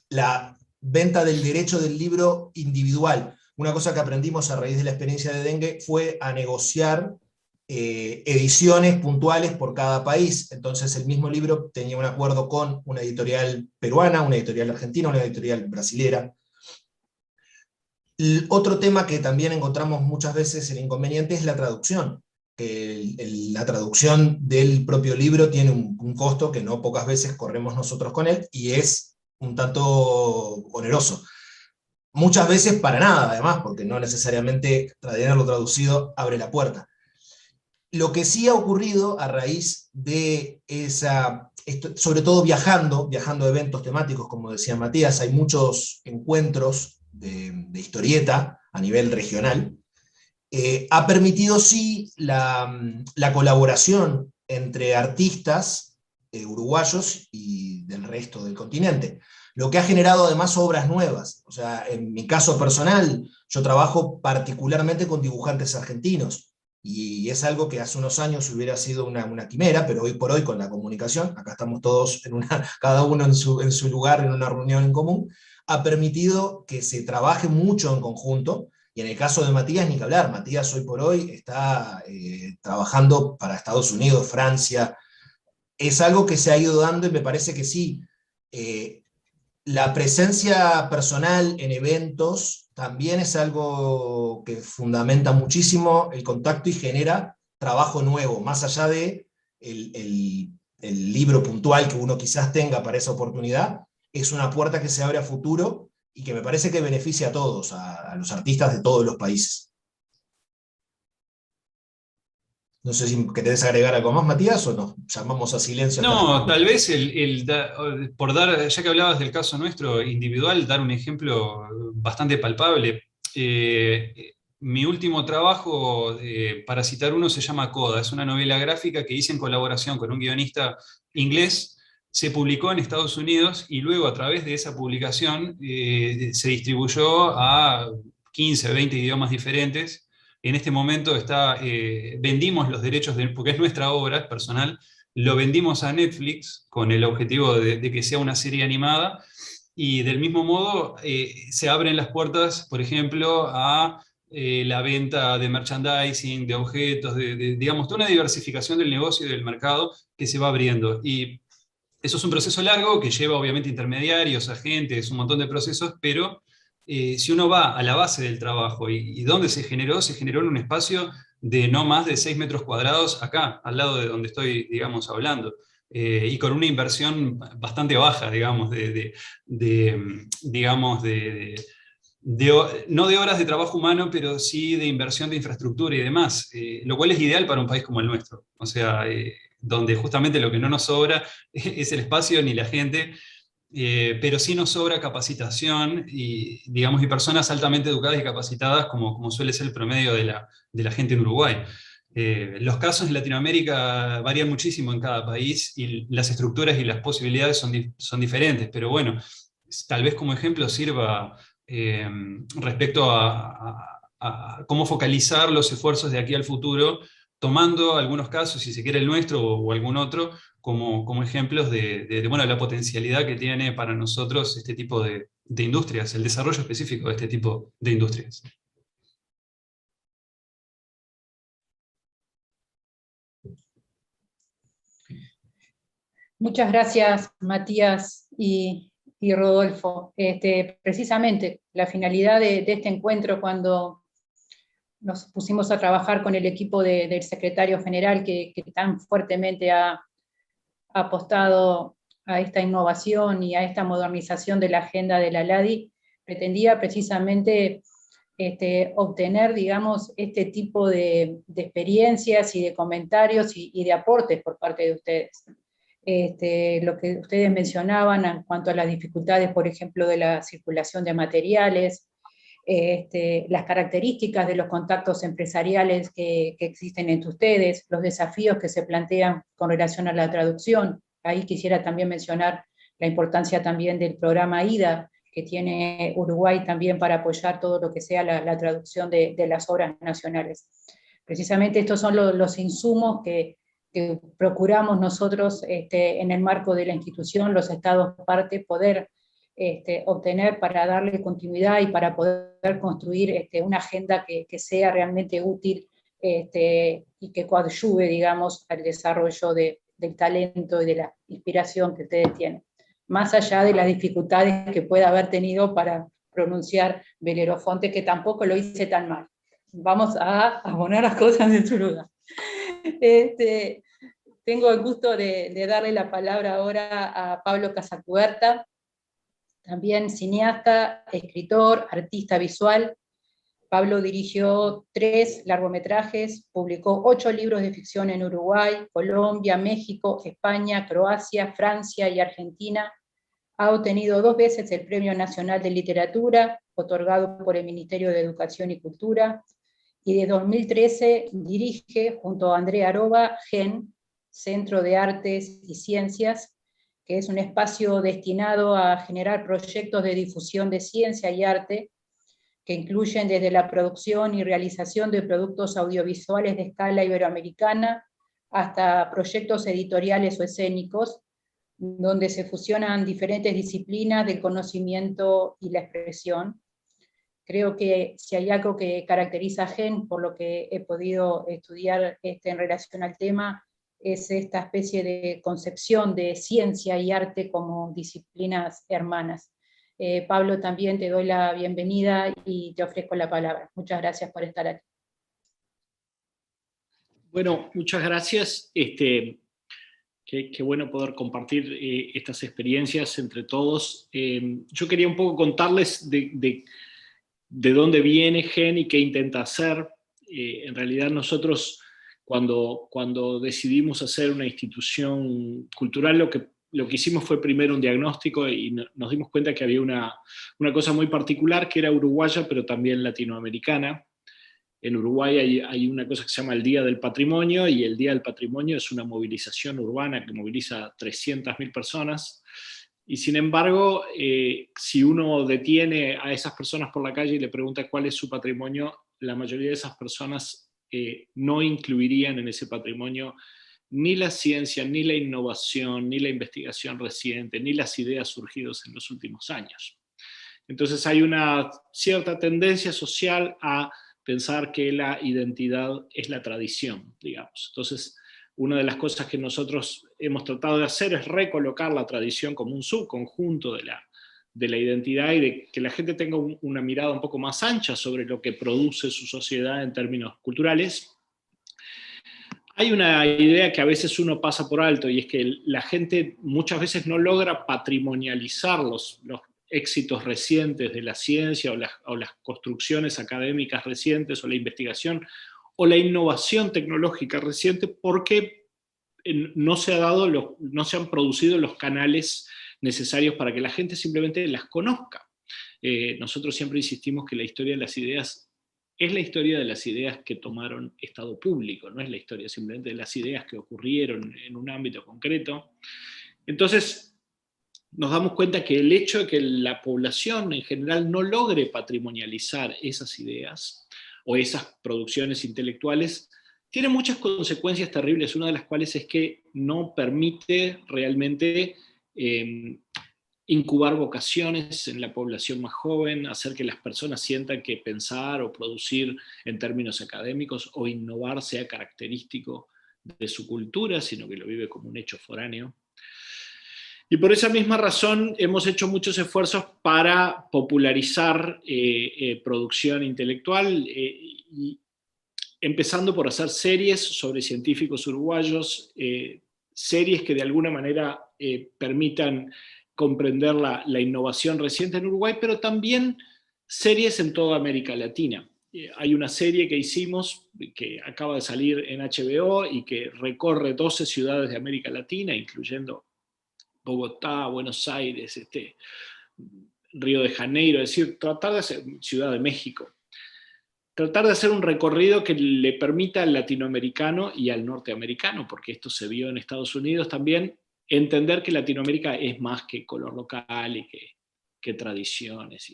la venta del derecho del libro individual. Una cosa que aprendimos a raíz de la experiencia de Dengue fue a negociar ediciones puntuales por cada país. Entonces el mismo libro tenía un acuerdo con una editorial peruana, una editorial argentina, una editorial brasilera. El otro tema que también encontramos muchas veces el inconveniente es la traducción. La traducción del propio libro tiene un costo que no pocas veces corremos nosotros con él, y es un tanto oneroso. Muchas veces para nada, además, porque no necesariamente tenerlo traducido abre la puerta. Lo que sí ha ocurrido a raíz de sobre todo viajando a eventos temáticos, como decía Matías, hay muchos encuentros de historieta a nivel regional, ha permitido sí la colaboración entre artistas uruguayos y del resto del continente, lo que ha generado además obras nuevas. O sea, en mi caso personal, yo trabajo particularmente con dibujantes argentinos, y es algo que hace unos años hubiera sido una quimera, pero hoy por hoy con la comunicación, acá estamos todos cada uno en su lugar, en una reunión en común, ha permitido que se trabaje mucho en conjunto. Y en el caso de Matías, ni que hablar. Matías hoy por hoy está trabajando para Estados Unidos, Francia. Es algo que se ha ido dando, y me parece que sí. La presencia personal en eventos también es algo que fundamenta muchísimo el contacto y genera trabajo nuevo, más allá de el libro puntual que uno quizás tenga para esa oportunidad. Es una puerta que se abre a futuro, y que me parece que beneficia a todos, a los artistas de todos los países. No sé si querés agregar algo más, Matías, o no. Llamamos a silencio hasta No, tal vez por dar, ya que hablabas del caso nuestro individual, dar un ejemplo bastante palpable. Mi último trabajo, para citar uno, se llama Coda. Es una novela gráfica que hice en colaboración con un guionista inglés. Se publicó en Estados Unidos y luego a través de esa publicación se distribuyó a 15, 20 idiomas diferentes. En este momento vendimos los derechos, porque es nuestra obra personal, lo vendimos a Netflix con el objetivo de que sea una serie animada, y del mismo modo se abren las puertas, por ejemplo, a la venta de merchandising, de objetos, digamos, toda una diversificación del negocio y del mercado que se va abriendo. Y eso es un proceso largo que lleva obviamente intermediarios, agentes, un montón de procesos, pero si uno va a la base del trabajo y dónde se generó en un espacio de no más de 6 metros cuadrados acá, al lado de donde estoy, digamos, hablando. Y con una inversión bastante baja, digamos, digamos, no de horas de trabajo humano, pero sí de inversión de infraestructura y demás, lo cual es ideal para un país como el nuestro. O sea, donde justamente lo que no nos sobra es el espacio ni la gente, pero sí nos sobra capacitación y, digamos, y personas altamente educadas y capacitadas, como suele ser el promedio de la gente en Uruguay. Los casos en Latinoamérica varían muchísimo en cada país y las estructuras y las posibilidades son diferentes, pero bueno, tal vez como ejemplo sirva respecto a cómo focalizar los esfuerzos de aquí al futuro, tomando algunos casos, si se quiere el nuestro o algún otro, como ejemplos bueno, la potencialidad que tiene para nosotros este tipo de industrias, el desarrollo específico de este tipo de industrias. Muchas gracias, Matías y Rodolfo. Precisamente la finalidad de este encuentro, cuando nos pusimos a trabajar con el equipo del secretario general que tan fuertemente ha apostado a esta innovación y a esta modernización de la agenda de la LADI, pretendía precisamente obtener, digamos, este tipo de experiencias y de comentarios y de aportes por parte de ustedes. Lo que ustedes mencionaban en cuanto a las dificultades, por ejemplo, de la circulación de materiales, las características de los contactos empresariales que existen entre ustedes, los desafíos que se plantean con relación a la traducción. Ahí quisiera también mencionar la importancia también del programa IDA, que tiene Uruguay también para apoyar todo lo que sea la traducción de las obras nacionales. Precisamente estos son los insumos que procuramos nosotros en el marco de la institución, los estados parte, poder obtener para darle continuidad y para poder construir una agenda que sea realmente útil y que coadyuve, digamos, al desarrollo del talento y de la inspiración que ustedes tienen, más allá de las dificultades que pueda haber tenido para pronunciar Belerofonte, que tampoco lo hice tan mal. Vamos a poner las cosas en su lugar. Tengo el gusto de darle la palabra ahora a Pablo Casacuberta, también cineasta, escritor, artista visual. Pablo dirigió 3 largometrajes, publicó 8 libros de ficción en Uruguay, Colombia, México, España, Croacia, Francia y Argentina. Ha obtenido 2 veces el Premio Nacional de Literatura, otorgado por el Ministerio de Educación y Cultura, y de 2013 dirige, junto a Andrea Aroba, GEN, Centro de Artes y Ciencias, que es un espacio destinado a generar proyectos de difusión de ciencia y arte, que incluyen desde la producción y realización de productos audiovisuales de escala iberoamericana hasta proyectos editoriales o escénicos, donde se fusionan diferentes disciplinas del conocimiento y la expresión. Creo que si hay algo que caracteriza a GEN, por lo que he podido estudiar en relación al tema, es esta especie de concepción de ciencia y arte como disciplinas hermanas. Pablo, también te doy la bienvenida y te ofrezco la palabra. Muchas gracias por estar aquí. Bueno, muchas gracias. Qué bueno poder compartir estas experiencias entre todos. Yo quería un poco contarles de dónde viene GEN y qué intenta hacer. En realidad nosotros, cuando decidimos hacer una institución cultural, lo que hicimos fue primero un diagnóstico y nos dimos cuenta que había una cosa muy particular que era uruguaya, pero también latinoamericana. En Uruguay hay una cosa que se llama el Día del Patrimonio, y el Día del Patrimonio es una movilización urbana que moviliza a 300.000 personas, y sin embargo, si uno detiene a esas personas por la calle y le pregunta cuál es su patrimonio, la mayoría de esas personas no incluirían en ese patrimonio ni la ciencia, ni la innovación, ni la investigación reciente, ni las ideas surgidas en los últimos años. Entonces hay una cierta tendencia social a pensar que la identidad es la tradición, digamos. Entonces, una de las cosas que nosotros hemos tratado de hacer es recolocar la tradición como un subconjunto de la identidad, y de que la gente tenga una mirada un poco más ancha sobre lo que produce su sociedad en términos culturales. Hay una idea que a veces uno pasa por alto, y es que la gente muchas veces no logra patrimonializar los éxitos recientes de la ciencia, o las construcciones académicas recientes, o la investigación, o la innovación tecnológica reciente, porque no se han producido los canales necesarios para que la gente simplemente las conozca. Nosotros siempre insistimos que la historia de las ideas es la historia de las ideas que tomaron estado público, no es la historia simplemente de las ideas que ocurrieron en un ámbito concreto. Entonces, nos damos cuenta que el hecho de que la población en general no logre patrimonializar esas ideas o esas producciones intelectuales tiene muchas consecuencias terribles, una de las cuales es que no permite realmente incubar vocaciones en la población más joven, hacer que las personas sientan que pensar o producir en términos académicos o innovar sea característico de su cultura, sino que lo vive como un hecho foráneo. Y por esa misma razón hemos hecho muchos esfuerzos para popularizar producción intelectual, empezando por hacer series sobre científicos uruguayos, series que de alguna manera permitan comprender la innovación reciente en Uruguay, pero también series en toda América Latina. Hay una serie que hicimos que acaba de salir en HBO y que recorre 12 ciudades de América Latina, incluyendo Bogotá, Buenos Aires, Río de Janeiro, es decir, tratar de hacer, Ciudad de México, tratar de hacer un recorrido que le permita al latinoamericano y al norteamericano, porque esto se vio en Estados Unidos también, entender que Latinoamérica es más que color local y que tradiciones.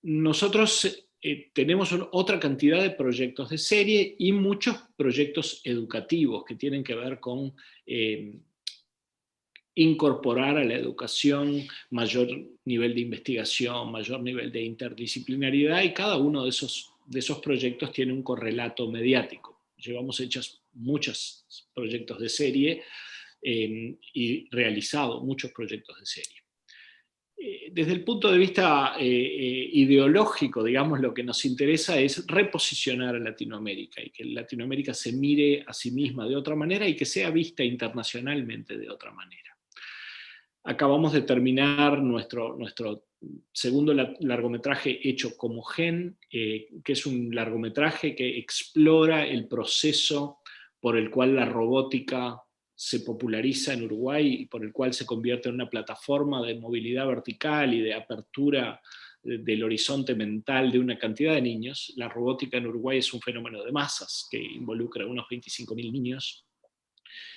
Nosotros tenemos otra cantidad de proyectos de serie y muchos proyectos educativos que tienen que ver con incorporar a la educación mayor nivel de investigación, mayor nivel de interdisciplinariedad, y cada uno de esos proyectos tiene un correlato mediático. Llevamos hechos muchos proyectos de serie y realizado muchos proyectos de serie. Desde el punto de vista ideológico, digamos, lo que nos interesa es reposicionar a Latinoamérica, y que Latinoamérica se mire a sí misma de otra manera y que sea vista internacionalmente de otra manera. Acabamos de terminar nuestro segundo largometraje hecho como GEN, que es un largometraje que explora el proceso por el cual la robótica se populariza en Uruguay y por el cual se convierte en una plataforma de movilidad vertical y de apertura del horizonte mental de una cantidad de niños. La robótica en Uruguay es un fenómeno de masas que involucra a unos 25.000 niños.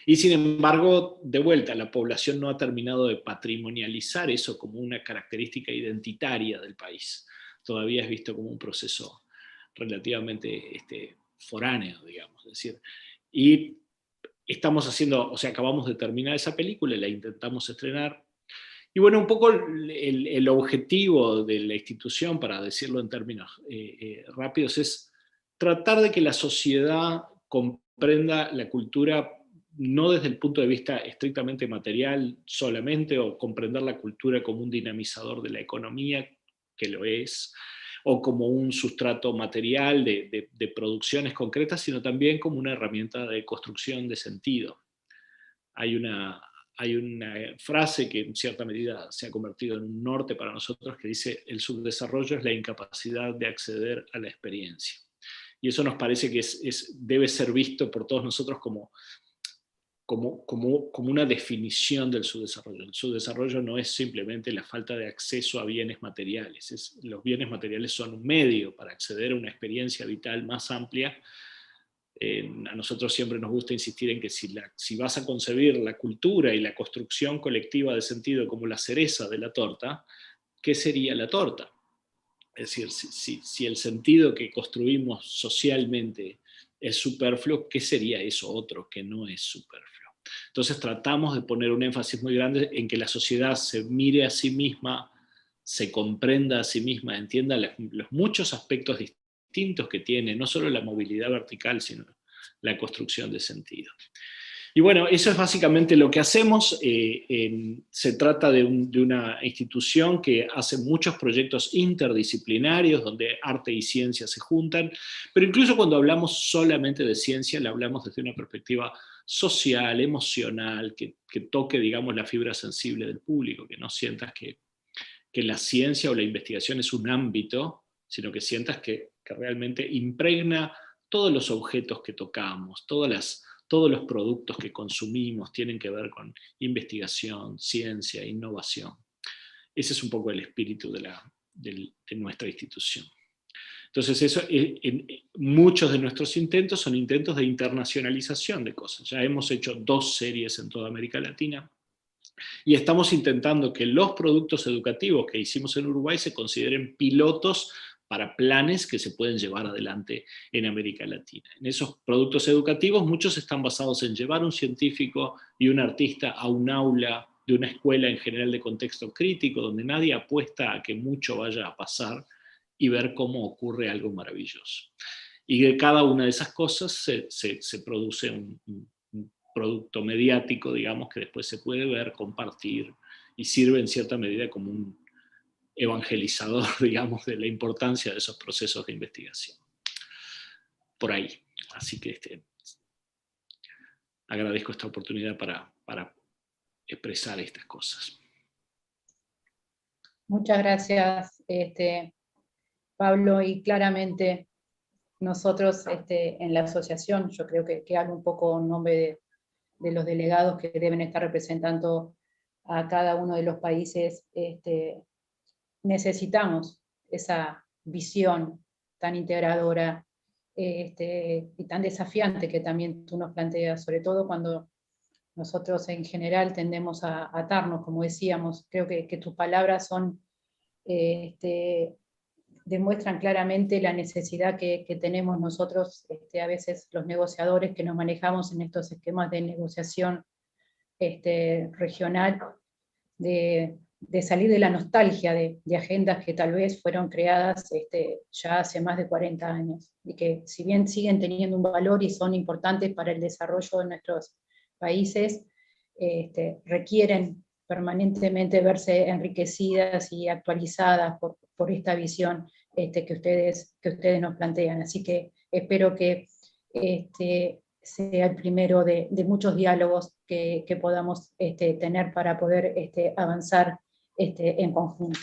Y sin embargo, de vuelta, la población no ha terminado de patrimonializar eso como una característica identitaria del país. Todavía es visto como un proceso relativamente foráneo, digamos. Es decir, y estamos haciendo, o sea, acabamos de terminar esa película, la intentamos estrenar. Y bueno, un poco el objetivo de la institución, para decirlo en términos rápidos, es tratar de que la sociedad comprenda la cultura no desde el punto de vista estrictamente material solamente, o comprender la cultura como un dinamizador de la economía, que lo es, o como un sustrato material de producciones concretas, sino también como una herramienta de construcción de sentido. hay una frase que en cierta medida se ha convertido en un norte para nosotros que dice: el subdesarrollo es la incapacidad de acceder a la experiencia. Y eso nos parece que debe ser visto por todos nosotros como una definición del subdesarrollo. El subdesarrollo no es simplemente la falta de acceso a bienes materiales. Los bienes materiales son un medio para acceder a una experiencia vital más amplia. A nosotros siempre nos gusta insistir en que si vas a concebir la cultura y la construcción colectiva de sentido como la cereza de la torta, ¿qué sería la torta? Es decir, si el sentido que construimos socialmente es superfluo, ¿qué sería eso otro que no es superfluo? Entonces tratamos de poner un énfasis muy grande en que la sociedad se mire a sí misma, se comprenda a sí misma, entienda los muchos aspectos distintos que tiene, no solo la movilidad vertical, sino la construcción de sentido. Y bueno, eso es básicamente lo que hacemos. Se trata de una institución que hace muchos proyectos interdisciplinarios donde arte y ciencia se juntan, pero incluso cuando hablamos solamente de ciencia, le hablamos desde una perspectiva social, emocional, que toque, digamos, la fibra sensible del público, que no sientas que la ciencia o la investigación es un ámbito, sino que sientas que realmente impregna todos los objetos que tocamos, todos los productos que consumimos tienen que ver con investigación, ciencia, innovación. Ese es un poco el espíritu de nuestra institución. Entonces, muchos de nuestros intentos son intentos de internacionalización de cosas. Ya hemos hecho 2 series en toda América Latina y estamos intentando que los productos educativos que hicimos en Uruguay se consideren pilotos para planes que se pueden llevar adelante en América Latina. En esos productos educativos, muchos están basados en llevar un científico y un artista a un aula de una escuela en general de contexto crítico, donde nadie apuesta a que mucho vaya a pasar, y ver cómo ocurre algo maravilloso. Y de cada una de esas cosas se produce un producto mediático, digamos, que después se puede ver, compartir, y sirve en cierta medida como un evangelizador, digamos, de la importancia de esos procesos de investigación. Por ahí. Así que agradezco esta oportunidad para expresar estas cosas. Muchas gracias, Pablo, y claramente nosotros en la asociación, yo creo que hablo un poco en nombre de los delegados que deben estar representando a cada uno de los países, necesitamos esa visión tan integradora y tan desafiante que también tú nos planteas, sobre todo cuando nosotros en general tendemos a atarnos, como decíamos. Creo que tus palabras demuestran claramente la necesidad que tenemos nosotros, a veces los negociadores que nos manejamos en estos esquemas de negociación regional, de salir de la nostalgia de agendas que tal vez fueron creadas ya hace más de 40 años, y que si bien siguen teniendo un valor y son importantes para el desarrollo de nuestros países, requieren permanentemente verse enriquecidas y actualizadas por esta visión que ustedes nos plantean. Así que espero que sea el primero de muchos diálogos que podamos tener para poder avanzar en conjunto.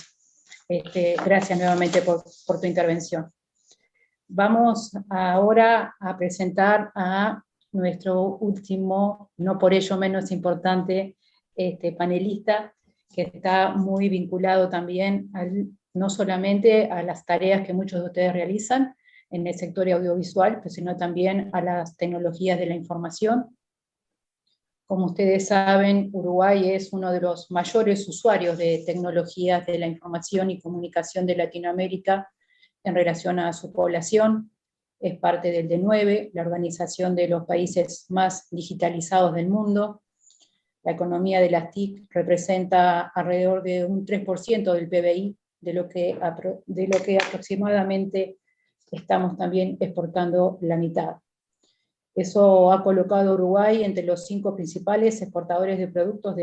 Gracias nuevamente por tu intervención. Vamos ahora a presentar a nuestro último, no por ello menos importante, panelista, que está muy vinculado también no solamente a las tareas que muchos de ustedes realizan en el sector audiovisual, sino también a las tecnologías de la información. Como ustedes saben, Uruguay es uno de los mayores usuarios de tecnologías de la información y comunicación de Latinoamérica en relación a su población. Es parte del D9, la organización de los países más digitalizados del mundo. La economía de las TIC representa alrededor de un 3% del PBI, de lo que aproximadamente estamos también exportando la mitad. Eso ha colocado a Uruguay entre los 5 principales exportadores de productos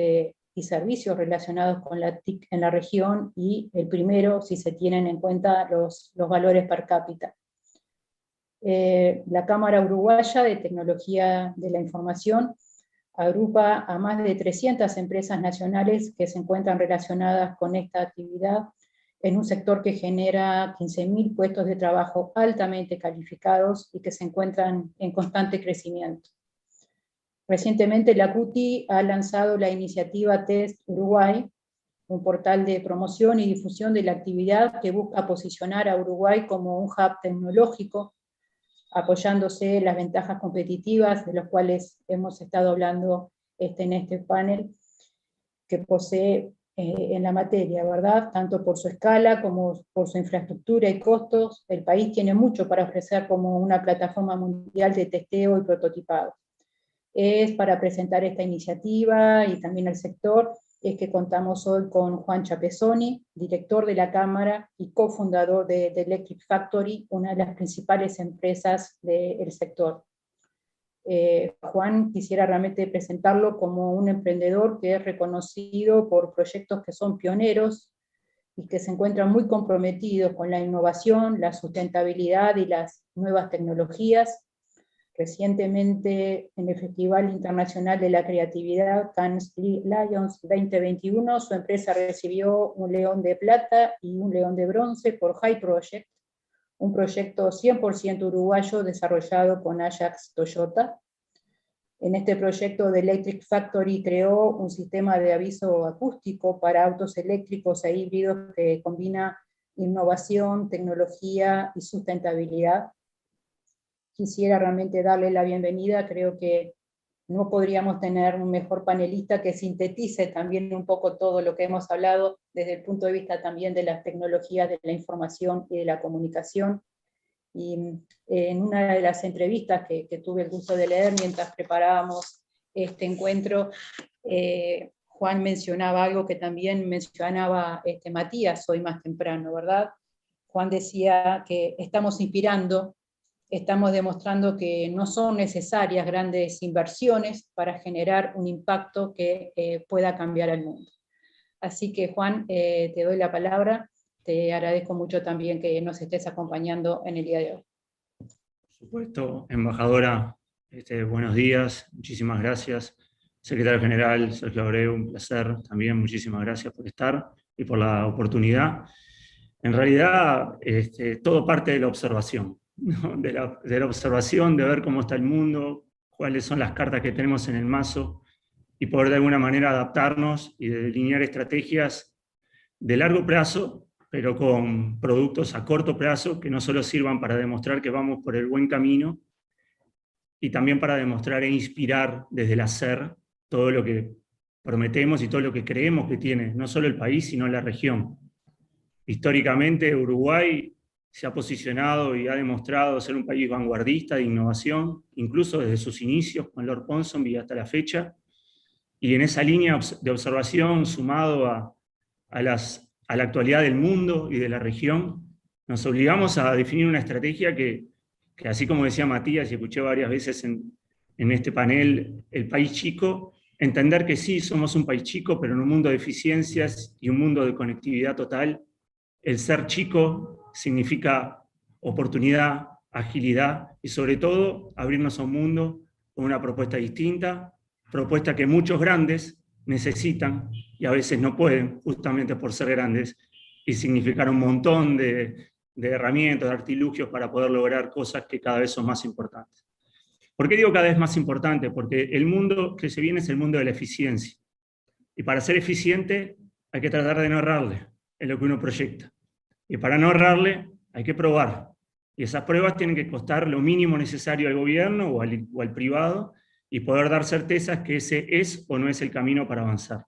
y servicios relacionados con la TIC en la región, y el primero si se tienen en cuenta los valores per cápita. La Cámara Uruguaya de Tecnología de la Información Agrupa a más de 300 empresas nacionales que se encuentran relacionadas con esta actividad en un sector que genera 15.000 puestos de trabajo altamente calificados y que se encuentran en constante crecimiento. Recientemente la CUTI ha lanzado la iniciativa TEST Uruguay, un portal de promoción y difusión de la actividad que busca posicionar a Uruguay como un hub tecnológico, apoyándose en las ventajas competitivas de las cuales hemos estado hablando en este panel, que posee en la materia, ¿verdad? Tanto por su escala como por su infraestructura y costos, el país tiene mucho para ofrecer como una plataforma mundial de testeo y prototipado. Es para presentar esta iniciativa y también al sector, es que contamos hoy con Juan Chapezoni, director de la Cámara y cofundador de Electric Factory, una de las principales empresas del sector. Juan, quisiera realmente presentarlo como un emprendedor que es reconocido por proyectos que son pioneros y que se encuentran muy comprometidos con la innovación, la sustentabilidad y las nuevas tecnologías. Recientemente, en el Festival Internacional de la Creatividad Cannes Lions 2021, su empresa recibió un León de Plata y un León de Bronce por High Project, un proyecto 100% uruguayo desarrollado con Ajax Toyota. En este proyecto de Electric Factory creó un sistema de aviso acústico para autos eléctricos e híbridos que combina innovación, tecnología y sustentabilidad. Quisiera realmente darle la bienvenida, creo que no podríamos tener un mejor panelista que sintetice también un poco todo lo que hemos hablado desde el punto de vista también de las tecnologías de la información y de la comunicación. Y en una de las entrevistas que tuve el gusto de leer mientras preparábamos este encuentro, Juan mencionaba algo que también mencionaba Matías hoy más temprano, ¿verdad? Juan decía que estamos inspirando, estamos demostrando que no son necesarias grandes inversiones para generar un impacto que pueda cambiar el mundo. Así que Juan, te doy la palabra. Te agradezco mucho también que nos estés acompañando en el día de hoy. Por supuesto, embajadora, buenos días, muchísimas gracias. Secretario General Sergio Abreu, un placer también, muchísimas gracias por estar y por la oportunidad. En realidad, todo parte de la observación, ¿no? de la observación, de ver cómo está el mundo, cuáles son las cartas que tenemos en el mazo, y poder de alguna manera adaptarnos y delinear estrategias de largo plazo, pero con productos a corto plazo que no solo sirvan para demostrar que vamos por el buen camino, y también para demostrar e inspirar desde el hacer todo lo que prometemos y todo lo que creemos que tiene, no solo el país, sino la región. Históricamente, Uruguay se ha posicionado y ha demostrado ser un país vanguardista de innovación, incluso desde sus inicios con Lord Ponsonby hasta la fecha, y en esa línea de observación, sumado a la actualidad del mundo y de la región, nos obligamos a definir una estrategia que así como decía Matías, y escuché varias veces en este panel, el país chico, entender que sí, somos un país chico, pero en un mundo de eficiencias y un mundo de conectividad total, el ser chico significa oportunidad, agilidad y sobre todo abrirnos a un mundo con una propuesta distinta, propuesta que muchos grandes necesitan y a veces no pueden, justamente por ser grandes, y significar un montón de herramientas, de artilugios para poder lograr cosas que cada vez son más importantes. ¿Por qué digo cada vez más importante? Porque el mundo que se viene es el mundo de la eficiencia. Y para ser eficiente hay que tratar de no errarle en lo que uno proyecta. Y para no errarle hay que probar. Y esas pruebas tienen que costar lo mínimo necesario al gobierno o al privado y poder dar certezas que ese es o no es el camino para avanzar.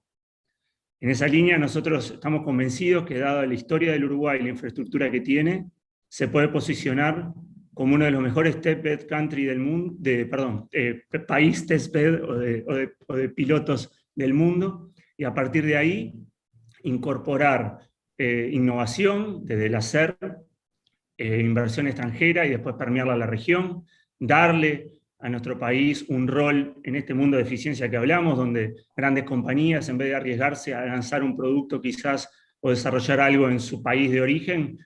En esa línea nosotros estamos convencidos que dada la historia del Uruguay y la infraestructura que tiene, se puede posicionar como uno de los mejores testbed country del mundo, país testbed o de pilotos del mundo, y a partir de ahí incorporar innovación desde el hacer, inversión extranjera y después permearla a la región, darle a nuestro país un rol en este mundo de eficiencia que hablamos, donde grandes compañías, en vez de arriesgarse a lanzar un producto quizás o desarrollar algo en su país de origen,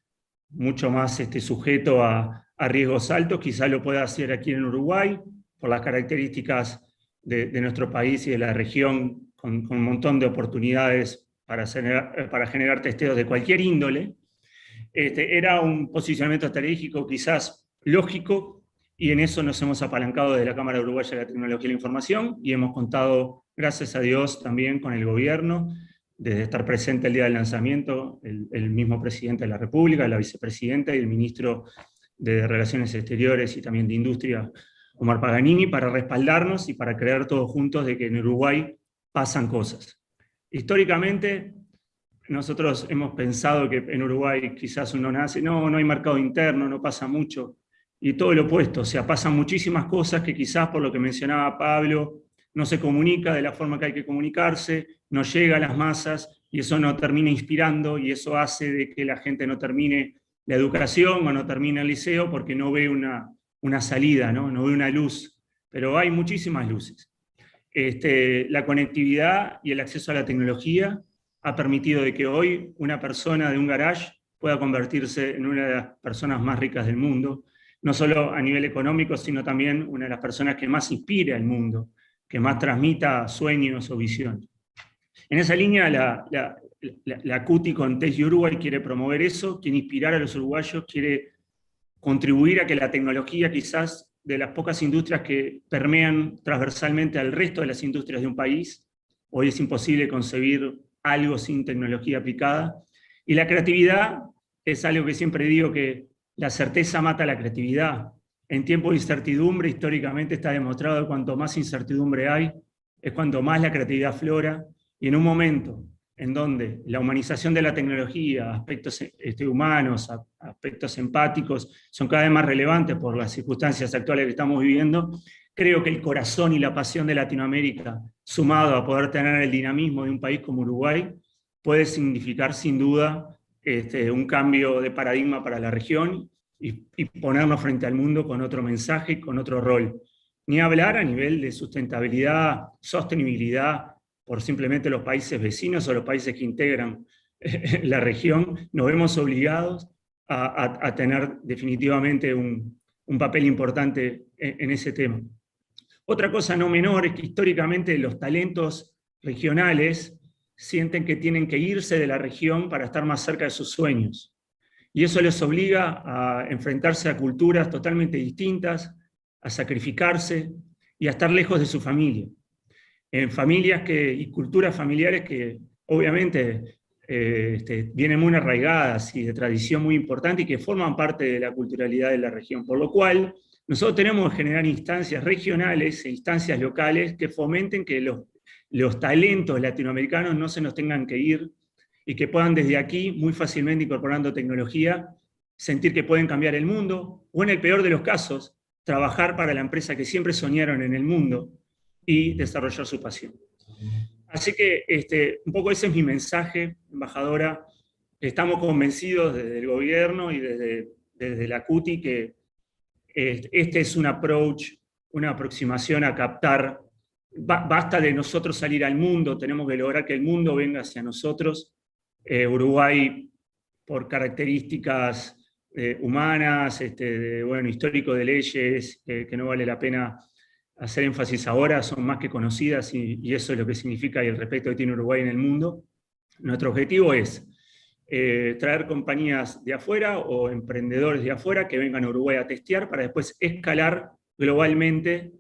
mucho más sujeto a riesgos altos, quizás lo pueda hacer aquí en Uruguay, por las características de nuestro país y de la región, con un montón de oportunidades para generar testeos de cualquier índole. Era un posicionamiento estratégico quizás lógico, y en eso nos hemos apalancado desde la Cámara Uruguaya de la Tecnología y la Información, y hemos contado, gracias a Dios, también con el gobierno, desde estar presente el día del lanzamiento, el mismo presidente de la República, la vicepresidenta y el ministro de Relaciones Exteriores y también de Industria, Omar Paganini, para respaldarnos y para creer todos juntos de que en Uruguay pasan cosas. Históricamente, nosotros hemos pensado que en Uruguay quizás uno nace, no hay mercado interno, no pasa mucho, y todo lo opuesto, o sea, pasan muchísimas cosas que quizás, por lo que mencionaba Pablo, no se comunica de la forma que hay que comunicarse, no llega a las masas, y eso no termina inspirando, y eso hace de que la gente no termine la educación o no termine el liceo porque no ve una salida, no ve una luz, pero hay muchísimas luces. La conectividad y el acceso a la tecnología ha permitido de que hoy una persona de un garage pueda convertirse en una de las personas más ricas del mundo, no solo a nivel económico, sino también una de las personas que más inspira al mundo, que más transmita sueños o visiones. En esa línea, la CUTI con TESI Uruguay quiere promover eso, quiere inspirar a los uruguayos, quiere contribuir a que la tecnología, quizás de las pocas industrias que permean transversalmente al resto de las industrias de un país, hoy es imposible concebir algo sin tecnología aplicada, y la creatividad es algo que siempre digo, que la certeza mata la creatividad. En tiempos de incertidumbre, históricamente está demostrado que cuanto más incertidumbre hay, es cuanto más la creatividad aflora, y en un momento en donde la humanización de la tecnología, aspectos humanos, aspectos empáticos, son cada vez más relevantes por las circunstancias actuales que estamos viviendo, creo que el corazón y la pasión de Latinoamérica, sumado a poder tener el dinamismo de un país como Uruguay, puede significar sin duda un cambio de paradigma para la región y ponernos frente al mundo con otro mensaje y con otro rol. Ni hablar a nivel de sustentabilidad, sostenibilidad, por simplemente los países vecinos o los países que integran la región, nos vemos obligados a tener definitivamente un papel importante en ese tema. Otra cosa no menor es que históricamente los talentos regionales sienten que tienen que irse de la región para estar más cerca de sus sueños. Y eso les obliga a enfrentarse a culturas totalmente distintas, a sacrificarse y a estar lejos de su familia. En familias y culturas familiares que obviamente vienen muy arraigadas y de tradición muy importante y que forman parte de la culturalidad de la región. Por lo cual, nosotros tenemos que generar instancias regionales e instancias locales que fomenten que los talentos latinoamericanos no se nos tengan que ir y que puedan desde aquí, muy fácilmente incorporando tecnología, sentir que pueden cambiar el mundo, o en el peor de los casos, trabajar para la empresa que siempre soñaron en el mundo y desarrollar su pasión. Así que un poco ese es mi mensaje, embajadora. Estamos convencidos desde el gobierno y desde la CUTI que este es un approach, una aproximación a captar. Basta de nosotros salir al mundo, tenemos que lograr que el mundo venga hacia nosotros. Uruguay, por características humanas, histórico de leyes, que no vale la pena hacer énfasis ahora, son más que conocidas y eso es lo que significa y el respeto que tiene Uruguay en el mundo. Nuestro objetivo es traer compañías de afuera o emprendedores de afuera que vengan a Uruguay a testear para después escalar globalmente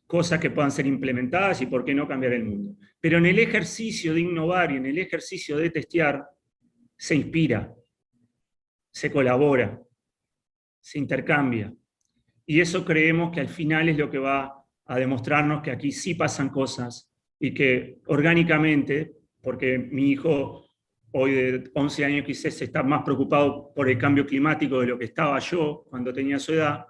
cosas que puedan ser implementadas y por qué no cambiar el mundo. Pero en el ejercicio de innovar y en el ejercicio de testear se inspira, se colabora, se intercambia. Y eso creemos que al final es lo que va a demostrarnos que aquí sí pasan cosas y que orgánicamente, porque mi hijo hoy de 11 años quizás está más preocupado por el cambio climático de lo que estaba yo cuando tenía su edad,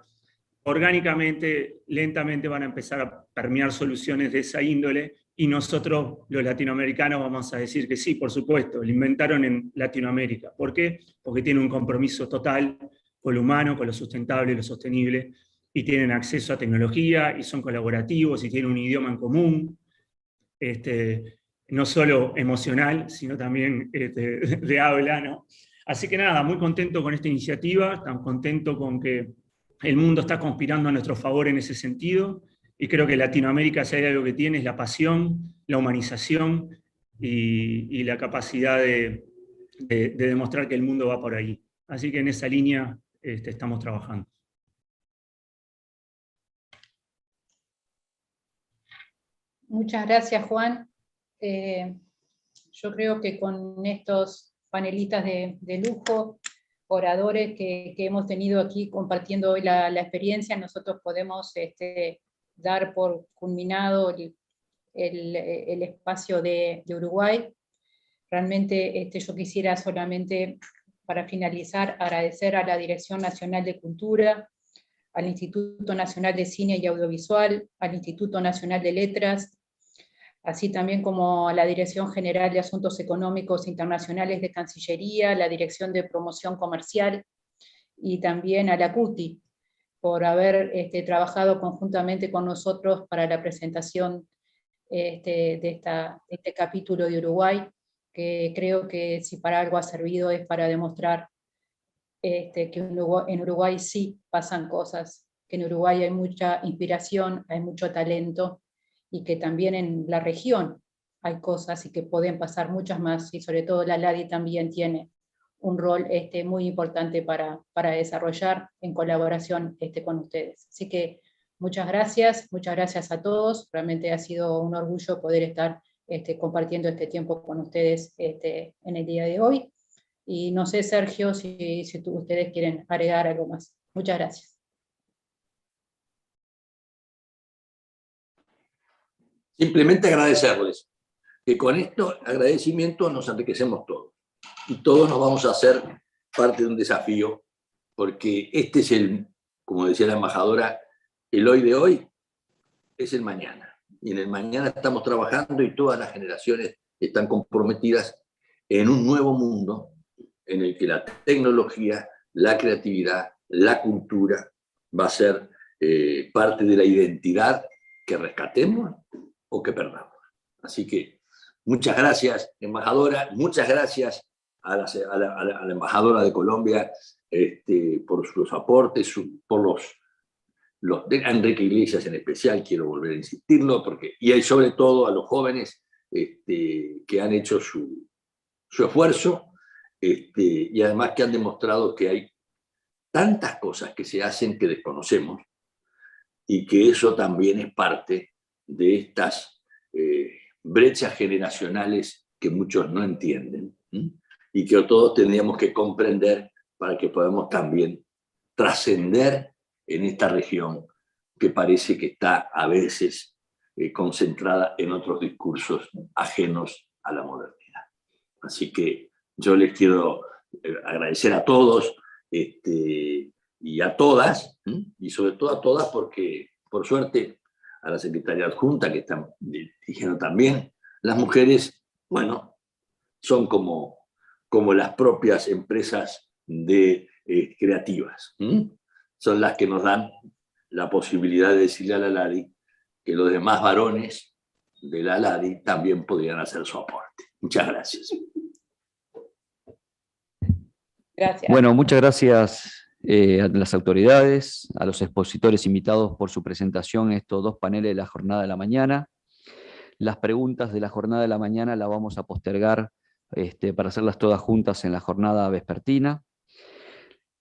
orgánicamente, lentamente van a empezar a permear soluciones de esa índole y nosotros, los latinoamericanos, vamos a decir que sí, por supuesto, lo inventaron en Latinoamérica. ¿Por qué? Porque tiene un compromiso total con lo humano, con lo sustentable, lo sostenible, y tienen acceso a tecnología, y son colaborativos, y tienen un idioma en común, no solo emocional, sino también de habla, ¿no? Así que nada, muy contento con esta iniciativa, tan contento con que el mundo está conspirando a nuestro favor en ese sentido, Y creo que Latinoamérica, si hay algo que tiene, es la pasión, la humanización y la capacidad de demostrar que el mundo va por ahí. Así que en esa línea estamos trabajando. Muchas gracias, Juan. Yo creo que con estos panelistas de lujo, oradores que hemos tenido aquí compartiendo hoy la experiencia, nosotros podemos dar por culminado el espacio de Uruguay. Realmente yo quisiera solamente, para finalizar, agradecer a la Dirección Nacional de Cultura, al Instituto Nacional de Cine y Audiovisual, al Instituto Nacional de Letras, así también como a la Dirección General de Asuntos Económicos Internacionales de Cancillería, la Dirección de Promoción Comercial, y también a la CUTI, por haber trabajado conjuntamente con nosotros para la presentación de este capítulo de Uruguay, que creo que si para algo ha servido es para demostrar que en Uruguay sí pasan cosas, que en Uruguay hay mucha inspiración, hay mucho talento, y que también en la región hay cosas y que pueden pasar muchas más, y sobre todo la LADI también tiene un rol muy importante para desarrollar en colaboración con ustedes. Así que muchas gracias a todos, realmente ha sido un orgullo poder estar compartiendo este tiempo con ustedes en el día de hoy. Y no sé, Sergio, si ustedes quieren agregar algo más. Muchas gracias. Simplemente agradecerles, que con estos agradecimientos nos enriquecemos todos. Y todos nos vamos a hacer parte de un desafío, porque este es como decía la embajadora, el hoy de hoy es el mañana. Y en el mañana estamos trabajando y todas las generaciones están comprometidas en un nuevo mundo en el que la tecnología, la creatividad, la cultura va a ser parte de la identidad que rescatemos o que perdamos. Así que muchas gracias, embajadora, muchas gracias a la embajadora de Colombia por sus aportes, por los de Enrique Iglesias en especial, quiero volver a insistirlo, y sobre todo a los jóvenes que han hecho su esfuerzo, y además que han demostrado que hay tantas cosas que se hacen que desconocemos, y que eso también es parte de estas brechas generacionales que muchos no entienden, y que todos tendríamos que comprender para que podamos también trascender en esta región que parece que está a veces concentrada en otros discursos ajenos a la modernidad. Así que yo les quiero agradecer a todos y a todas, y sobre todo a todas porque, por suerte, a la Secretaría Adjunta, que están dirigiendo también, las mujeres, bueno, son como las propias empresas creativas. Son las que nos dan la posibilidad de decirle a la LADI que los demás varones de la LADI también podrían hacer su aporte. Muchas gracias. Gracias. Bueno, muchas gracias a las autoridades, a los expositores invitados por su presentación en estos dos paneles de la jornada de la mañana. Las preguntas de la jornada de la mañana las vamos a postergar para hacerlas todas juntas en la jornada vespertina.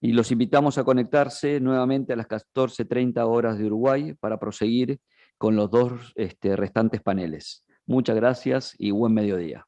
Y los invitamos a conectarse nuevamente a las 14:30 horas de Uruguay para proseguir con los dos restantes paneles. Muchas gracias y buen mediodía.